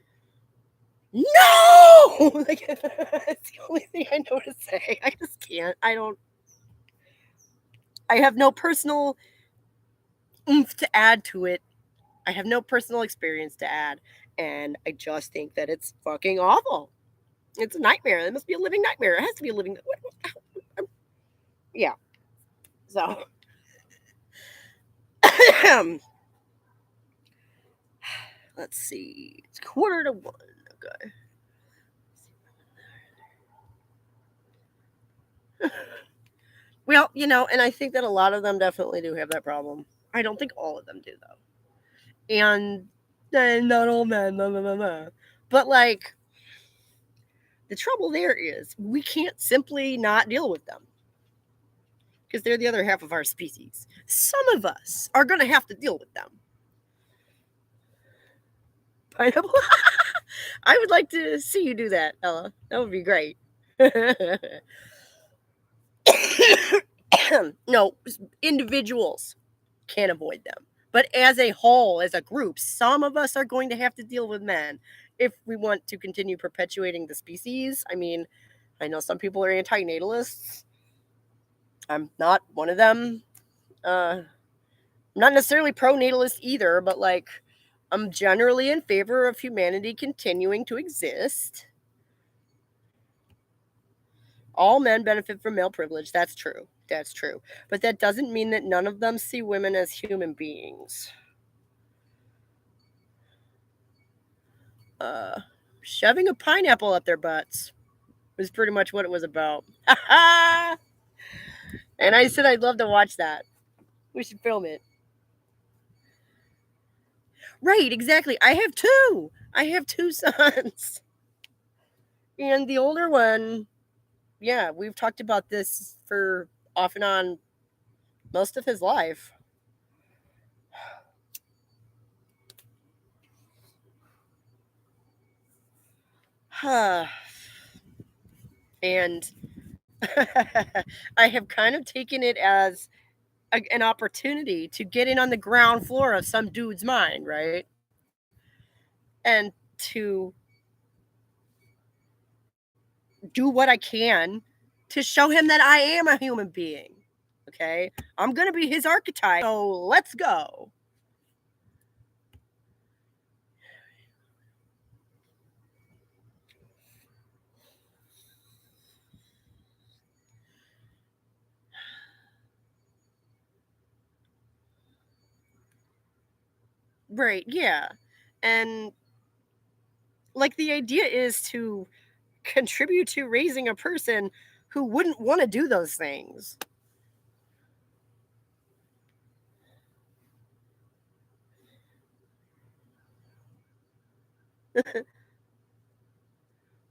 no. Like, it's the only thing I know to say. I just can't. I have no personal oomph to add to it. I have no personal experience to add. And I just think that it's fucking awful. It's a nightmare. It must be a living nightmare. It has to be a living. Yeah. So, let's see. It's 1:45. Okay. Well, and I think that a lot of them definitely do have that problem. I don't think all of them do, though. And not all men, but like, the trouble there is we can't simply not deal with them because they're the other half of our species. Some of us are going to have to deal with them. Pineapple? I would like to see you do that, Ella. That would be great. No, individuals can't avoid them. But as a whole, as a group, some of us are going to have to deal with men if we want to continue perpetuating the species. I mean, I know some people are anti-natalists. I'm not one of them. I'm not necessarily pro-natalist either, but like, I'm generally in favor of humanity continuing to exist. All men benefit from male privilege. That's true. That's true. But that doesn't mean that none of them see women as human beings. Shoving a pineapple up their butts was pretty much what it was about. And I said I'd love to watch that. We should film it. Right, exactly. I have two. I have two sons. And the older one, yeah, we've talked about this for off and on most of his life. And I have kind of taken it as an opportunity to get in on the ground floor of some dude's mind, right? And to do what I can to show him that I am a human being. Okay? I'm going to be his archetype. So let's go. Right, yeah. And like, the idea is to contribute to raising a person who wouldn't want to do those things.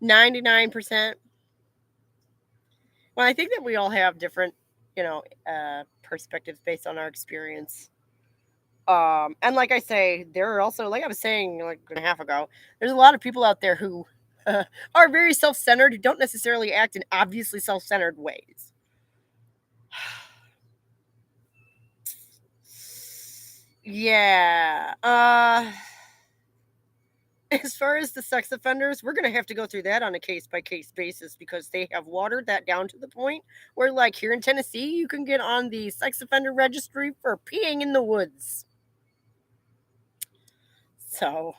$99%. Well, I think that we all have different, perspectives based on our experience. And like I say, there are also, like I was saying like a half ago, there's a lot of people out there who are very self-centered, who don't necessarily act in obviously self-centered ways. Yeah. As far as the sex offenders, we're going to have to go through that on a case-by-case basis because they have watered that down to the point where, like, here in Tennessee, you can get on the sex offender registry for peeing in the woods. So.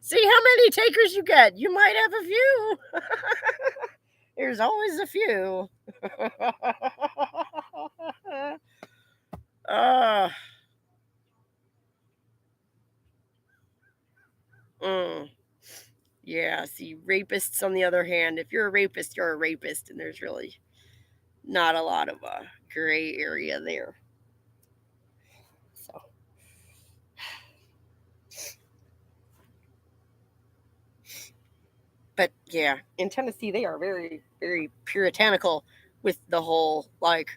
See how many takers you get. You might have a few. There's always a few. Yeah, see, rapists on the other hand, if you're a rapist, you're a rapist, and there's really not a lot of a gray area there. So. But yeah, in Tennessee, they are very, very puritanical with the whole, like,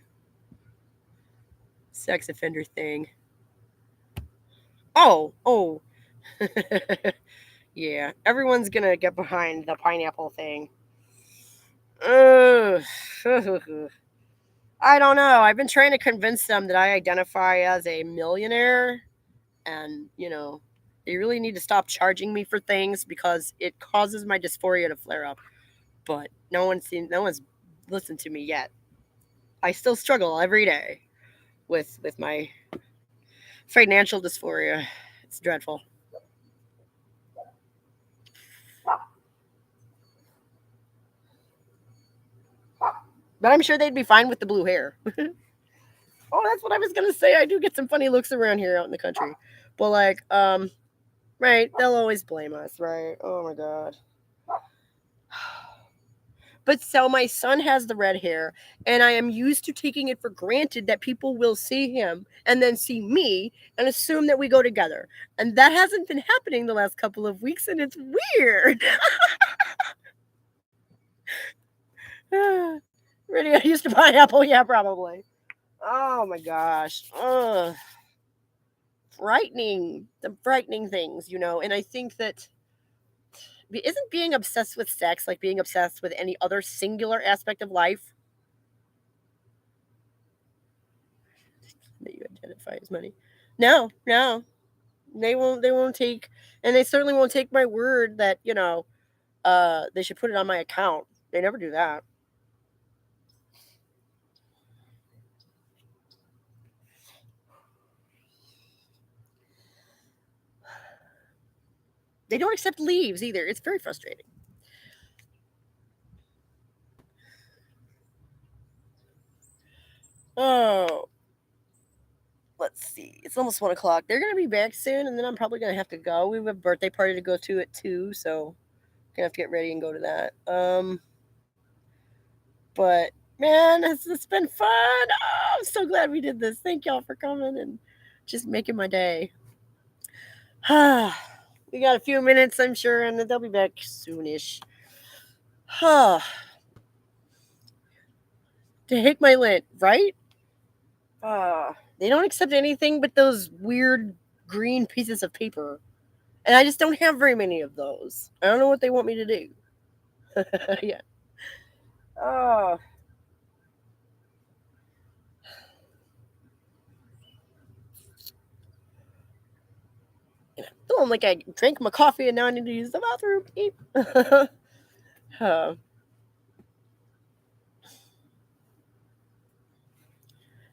sex offender thing. Oh. Yeah, everyone's gonna get behind the pineapple thing. I don't know. I've been trying to convince them that I identify as a millionaire, and they really need to stop charging me for things because it causes my dysphoria to flare up. But no one's listened to me yet. I still struggle every day with my financial dysphoria. It's dreadful. But I'm sure they'd be fine with the blue hair. Oh, that's what I was gonna say. I do get some funny looks around here out in the country. But like, right, they'll always blame us, right? Oh my god. But so my son has the red hair, and I am used to taking it for granted that people will see him and then see me and assume that we go together. And that hasn't been happening the last couple of weeks, and it's weird. Really, I used to pineapple, yeah, probably. Oh my gosh. Ugh. Frightening. The frightening things, and I think that isn't being obsessed with sex like being obsessed with any other singular aspect of life that you identify as money? No, they won't take, and they certainly won't take my word that they should put it on my account. They never do that. They don't accept leaves either. It's very frustrating. Oh, let's see. It's almost 1 o'clock. They're gonna be back soon, and then I'm probably gonna have to go. We have a birthday party to go to at 2, so gonna have to get ready and go to that. But man, it's been fun. Oh, I'm so glad we did this. Thank y'all for coming and just making my day. We got a few minutes, I'm sure, and they'll be back soonish. Take my lint, right? They don't accept anything but those weird green pieces of paper. And I just don't have very many of those. I don't know what they want me to do. Yeah. Oh. Feeling like I drank my coffee and now I need to use the bathroom.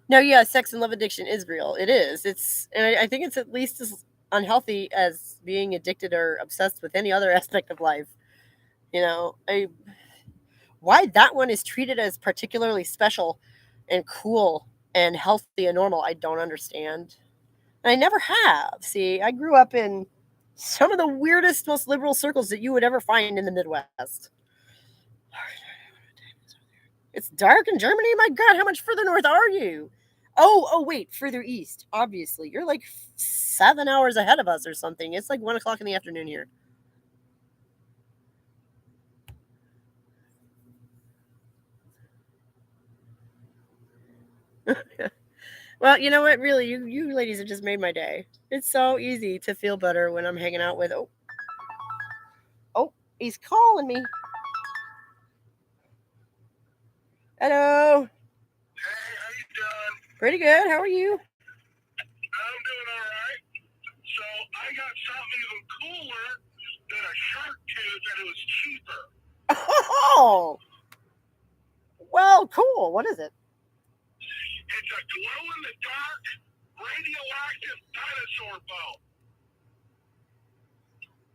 No, yeah, sex and love addiction is real. It is. And I think it's at least as unhealthy as being addicted or obsessed with any other aspect of life. Why that one is treated as particularly special and cool and healthy and normal, I don't understand. And I never have. See, I grew up in some of the weirdest, most liberal circles that you would ever find in the Midwest. It's dark in Germany? My God, how much further north are you? Oh, wait, further east. Obviously, you're like 7 hours ahead of us or something. It's like 1 o'clock in the afternoon here. Well, you know what? Really, you ladies have just made my day. It's so easy to feel better when I'm hanging out with. Oh, he's calling me. Hello. Hey, how you doing? Pretty good. How are you? I'm doing all right. So I got something even cooler than a shark tooth, and it was cheaper. Oh, well, cool. What is it? It's a glow-in-the-dark radioactive dinosaur bone.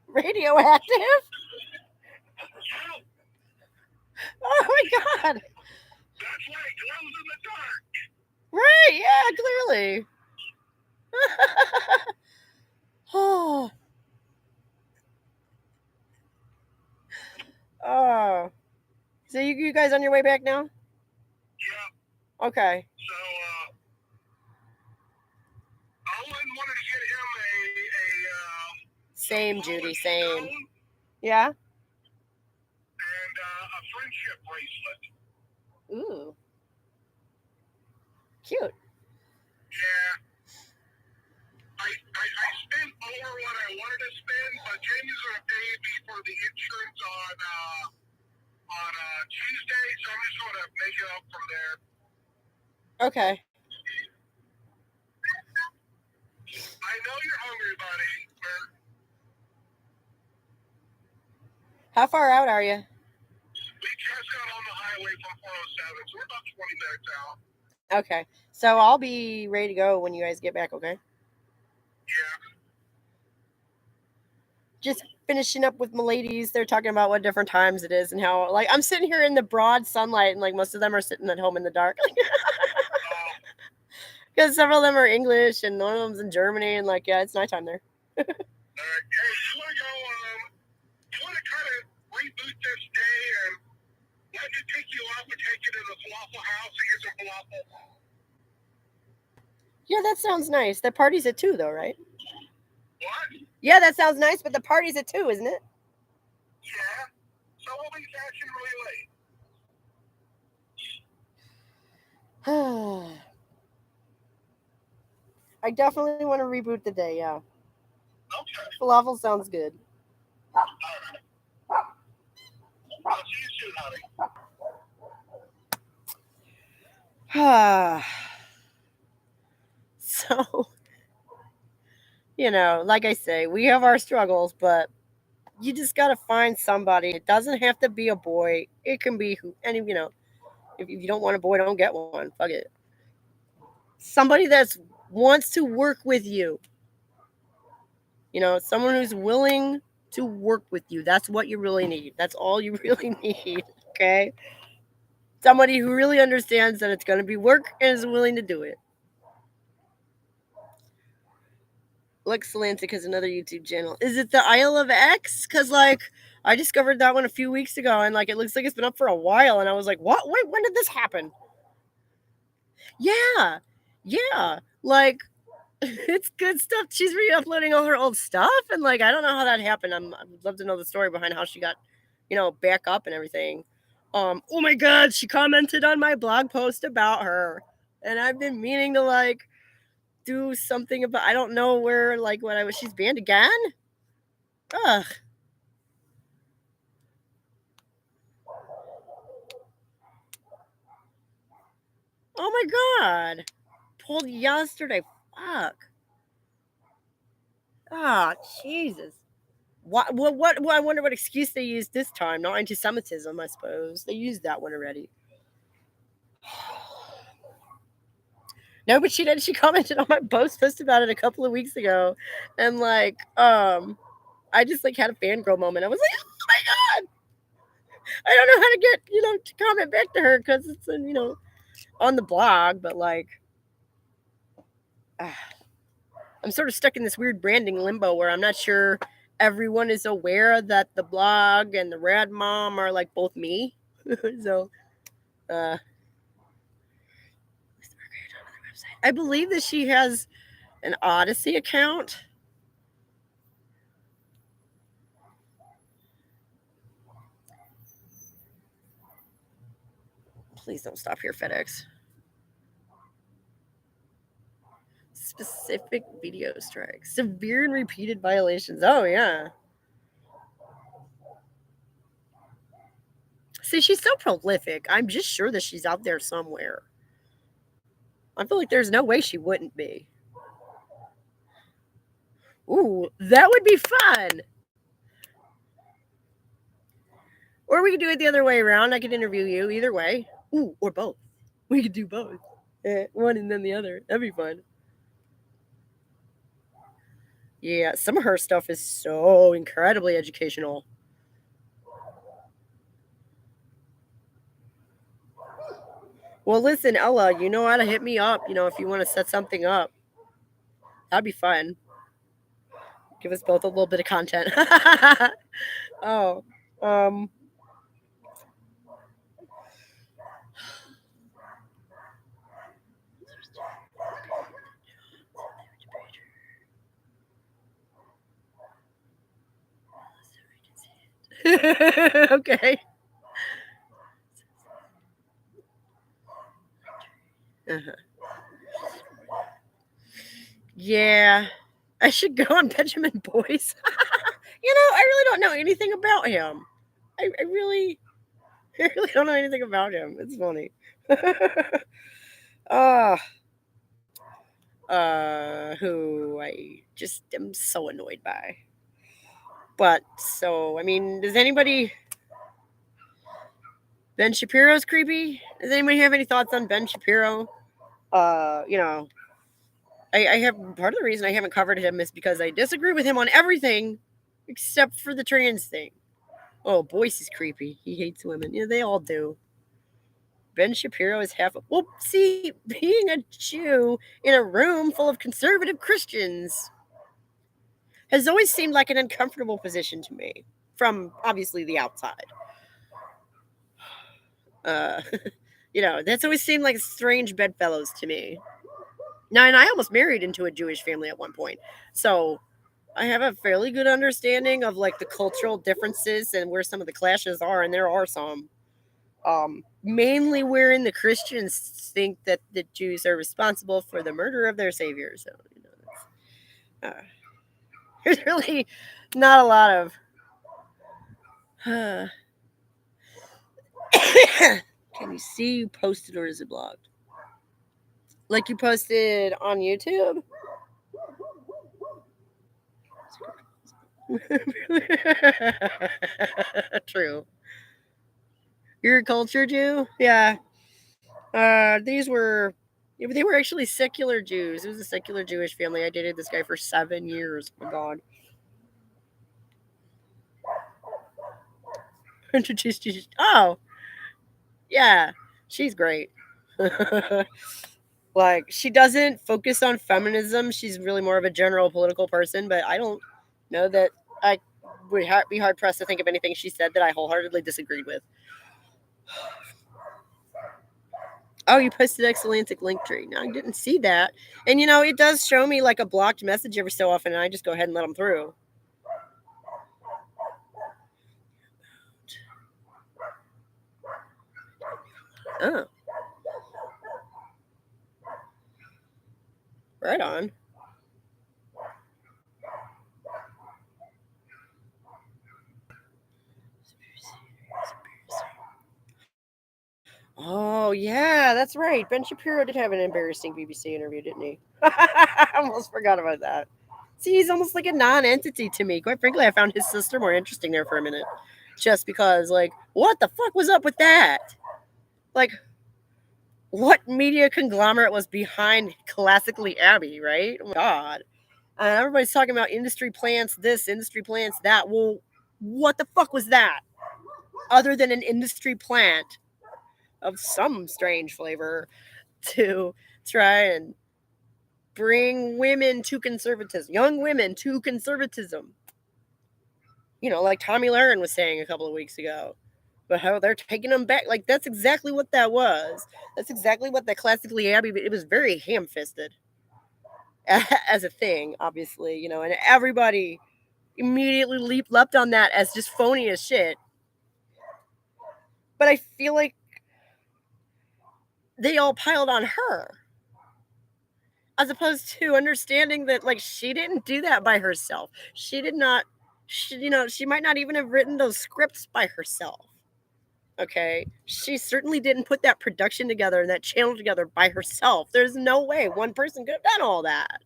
Radioactive? Yeah, Oh my God. that's why it glows in the dark. Right. Yeah, clearly. Oh. Oh. So you guys on your way back now? Yeah. Okay. So Owen wanted to get him Same, Rolling Judy. Same. Stone Yeah. and a friendship bracelet. Ooh. Cute. Yeah. I spent over what I wanted to spend, but Jamie's gonna pay me for the insurance on Tuesday, so I'm just gonna make it up from there. Okay. I know you're hungry, buddy. How far out are you? We just got on the highway from 407, so we're about 20 minutes out. Okay. So I'll be ready to go when you guys get back, okay? Yeah. just finishing up with my ladies. They're talking about what different times it is and how, like, I'm sitting here in the broad sunlight, and like most of them are sitting at home in the dark. Because several of them are English, and one of them's in Germany, and like, yeah, it's nighttime there. Hey, you want to go? You want to kind of reboot this day and let me pick you up and take you to the falafel house and get some falafel? Yeah, that sounds nice. The party's at 2, though, right? What? Yeah, that sounds nice, but the party's at 2, isn't it? Yeah. So we'll be catching really late. I definitely want to reboot the day, yeah. Okay. Falafel sounds good. All right. I'll see you soon, honey. So, like I say, we have our struggles, but you just got to find somebody. It doesn't have to be a boy. It can be if you don't want a boy, don't get one. Fuck it. Somebody that wants to work with you. Someone who's willing to work with you. That's what you really need. That's all you really need. Okay? Somebody who really understands that it's going to be work and is willing to do it. Lex Salantic has another YouTube channel. Is it the Isle of X? Because, like, I discovered that one a few weeks ago, and, like, it looks like it's been up for a while, and I was like, what? Wait, when did this happen? Yeah. Like, it's good stuff. She's re-uploading all her old stuff, and, like, I don't know how that happened. I'd love to know the story behind how she got, back up and everything. Oh, my God, she commented on my blog post about her, and I've been meaning to, like, do something about, I don't know where, like, she's banned again? Ugh. Oh my God. Pulled yesterday. Fuck. Ah, Jesus. What, I wonder what excuse they used this time. Not anti-Semitism, I suppose. They used that one already. No, but she did. She commented on my post about it a couple of weeks ago. And, like, I just, like, had a fangirl moment. I was like, oh my God. I don't know how to get, to comment back to her because it's, on the blog, but, like, I'm sort of stuck in this weird branding limbo where I'm not sure everyone is aware that the blog and the Rad Mom are, like, both me. So, I believe that she has an Odyssey account. Please don't stop here, FedEx. Specific video strikes. Severe and repeated violations. Oh, yeah. See, she's so prolific. I'm just sure that she's out there somewhere. I feel like there's no way she wouldn't be. Ooh, that would be fun. Or we could do it the other way around. I could interview you either way. Ooh, or both. We could do both. One and then the other. That'd be fun. Yeah, some of her stuff is so incredibly educational. Well, listen, Ella, you know how to hit me up, if you want to set something up. That'd be fun. Give us both a little bit of content. Oh, okay. Uh-huh. Yeah, I should go on Benjamin Boyce. I really don't know anything about him. I really don't know anything about him. It's funny. Who I just am so annoyed by. But so, I mean, does anybody? Ben Shapiro's creepy. Does anybody have any thoughts on Ben Shapiro? I have part of the reason I haven't covered him is because I disagree with him on everything. except for the trans thing. Oh, Boyce is creepy. He hates women. Yeah, they all do. Ben Shapiro is half. Well, see, being a Jew in a room full of conservative Christians has always seemed like an uncomfortable position to me, from obviously the outside. That's always seemed like strange bedfellows to me. Now, and I almost married into a Jewish family at one point, so I have a fairly good understanding of like the cultural differences and where some of the clashes are, and there are some. Mainly wherein the Christians think that the Jews are responsible for the murder of their savior. So, there's really not a lot of. Can you see you posted or is it blocked? Like you posted on YouTube? True. You're a culture Jew? Yeah. They were actually secular Jews. It was a secular Jewish family. I dated this guy for 7 years. Oh my God. Oh, yeah. She's great. Like, she doesn't focus on feminism. She's really more of a general political person, but I don't know that I would be hard pressed to think of anything she said that I wholeheartedly disagreed with. Oh, you posted Excellantic Linktree. No, I didn't see that. And, it does show me like a blocked message every so often, and I just go ahead and let them through. Oh. Right on. Oh, yeah, that's right. Ben Shapiro did have an embarrassing BBC interview, didn't he? I almost forgot about that. See, he's almost like a non-entity to me. Quite frankly, I found his sister more interesting there for a minute. Just because, like, what the fuck was up with that? Like, what media conglomerate was behind Classically Abby, right? Oh my God. And everybody's talking about industry plants this, industry plants that. Well, what the fuck was that? Other than an industry plant of some strange flavor to try and bring women to conservatism, young women to conservatism. Like Tommy Lahren was saying a couple of weeks ago, but how they're taking them back. Like, that's exactly what that was. That's exactly what that Classically Abby, it was very ham-fisted as a thing, obviously, and everybody immediately leapt on that as just phony as shit. But I feel like they all piled on her, as opposed to understanding that, like, she didn't do that by herself. She did not, she might not even have written those scripts by herself. Okay. She certainly didn't put that production together and that channel together by herself. There's no way one person could have done all that.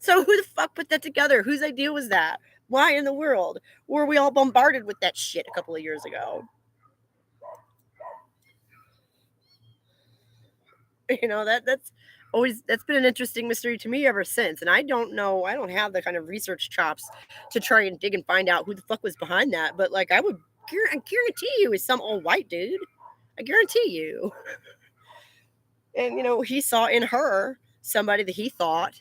So who the fuck put that together? Whose idea was that? Why in the world were we all bombarded with that shit a couple of years ago? That's been an interesting mystery to me ever since. And I don't know, I don't have the kind of research chops to try and dig and find out who the fuck was behind that. But like, I guarantee you it's some old white dude. I guarantee you. And he saw in her somebody that he thought,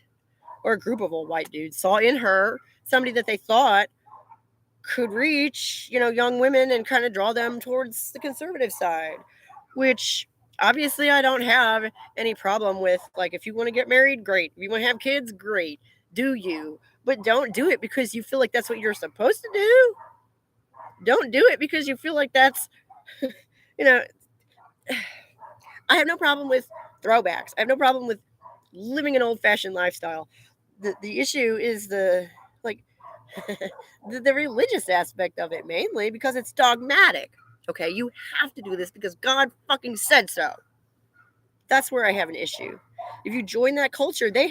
or a group of old white dudes saw in her somebody that they thought could reach, young women and kind of draw them towards the conservative side, which obviously I don't have any problem with. Like, if you want to get married, great. If you want to have kids, great. Do you? But don't do it because you feel like that's what you're supposed to do. Don't do it because you feel like that's, I have no problem with throwbacks. I have no problem with living an old-fashioned lifestyle. The issue is the religious aspect of it, mainly because it's dogmatic. Okay, you have to do this because God fucking said so. That's where I have an issue. If you join that culture, they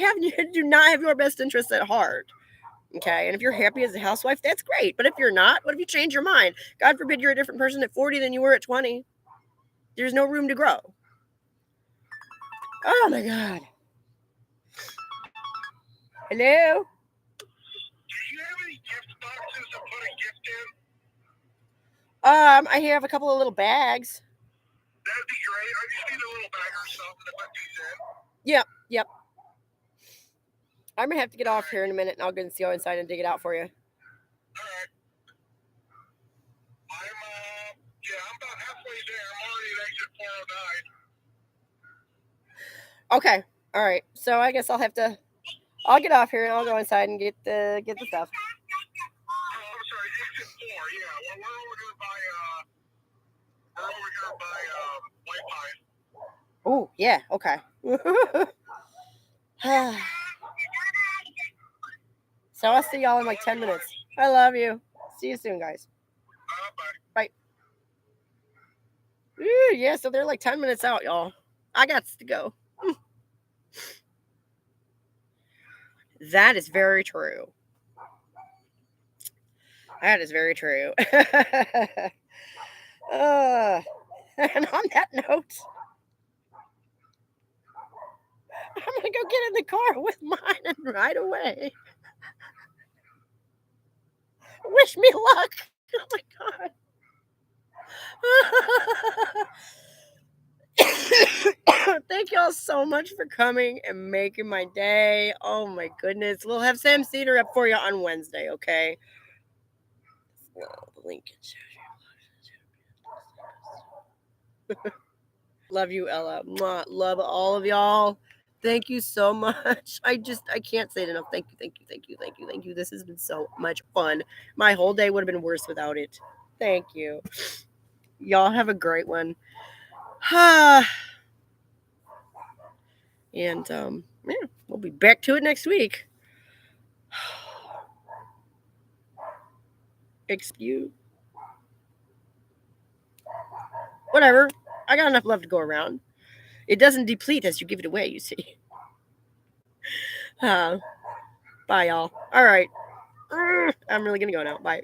do not have your best interests at heart. Okay, and if you're happy as a housewife, that's great. But if you're not, what if you change your mind? God forbid you're a different person at 40 than you were at 20. There's no room to grow. Oh my God. Hello? Do you have any gift boxes of gift in? I have a couple of little bags. That'd be great. I just need a little bag or something to put these in. Yep. I'm gonna have to get off here in a minute, and I'll go and see inside and dig it out for you. All right. I'm about halfway there. I'm already at exit 409. Okay. All right. So I guess I'll get off here and I'll go inside and get the stuff. Oh, I'm sorry, exit 4. Yeah. Well, we're over here by White Pine. Oh, yeah. Okay. So I'll see y'all in like 10 minutes. I love you. See you soon, guys. Bye. Ooh, yeah, so they're like 10 minutes out, y'all. I got to go. That is very true. That is very true. And on that note, I'm going to go get in the car with mine and ride away. Wish me luck. Oh my God. Thank y'all so much for coming and making my day. Oh my goodness. We'll have Sam Cedar up for you on Wednesday, okay? Lincoln. Love you, Ella. Mwah. Love all of y'all. Thank you so much. I can't say it enough. Thank you. This has been so much fun. My whole day would have been worse without it. Thank you. Y'all have a great one. And we'll be back to it next week. Excuse. Whatever. I got enough love to go around. It doesn't deplete as you give it away, you see. Bye, y'all. All right. I'm really going to go now. Bye.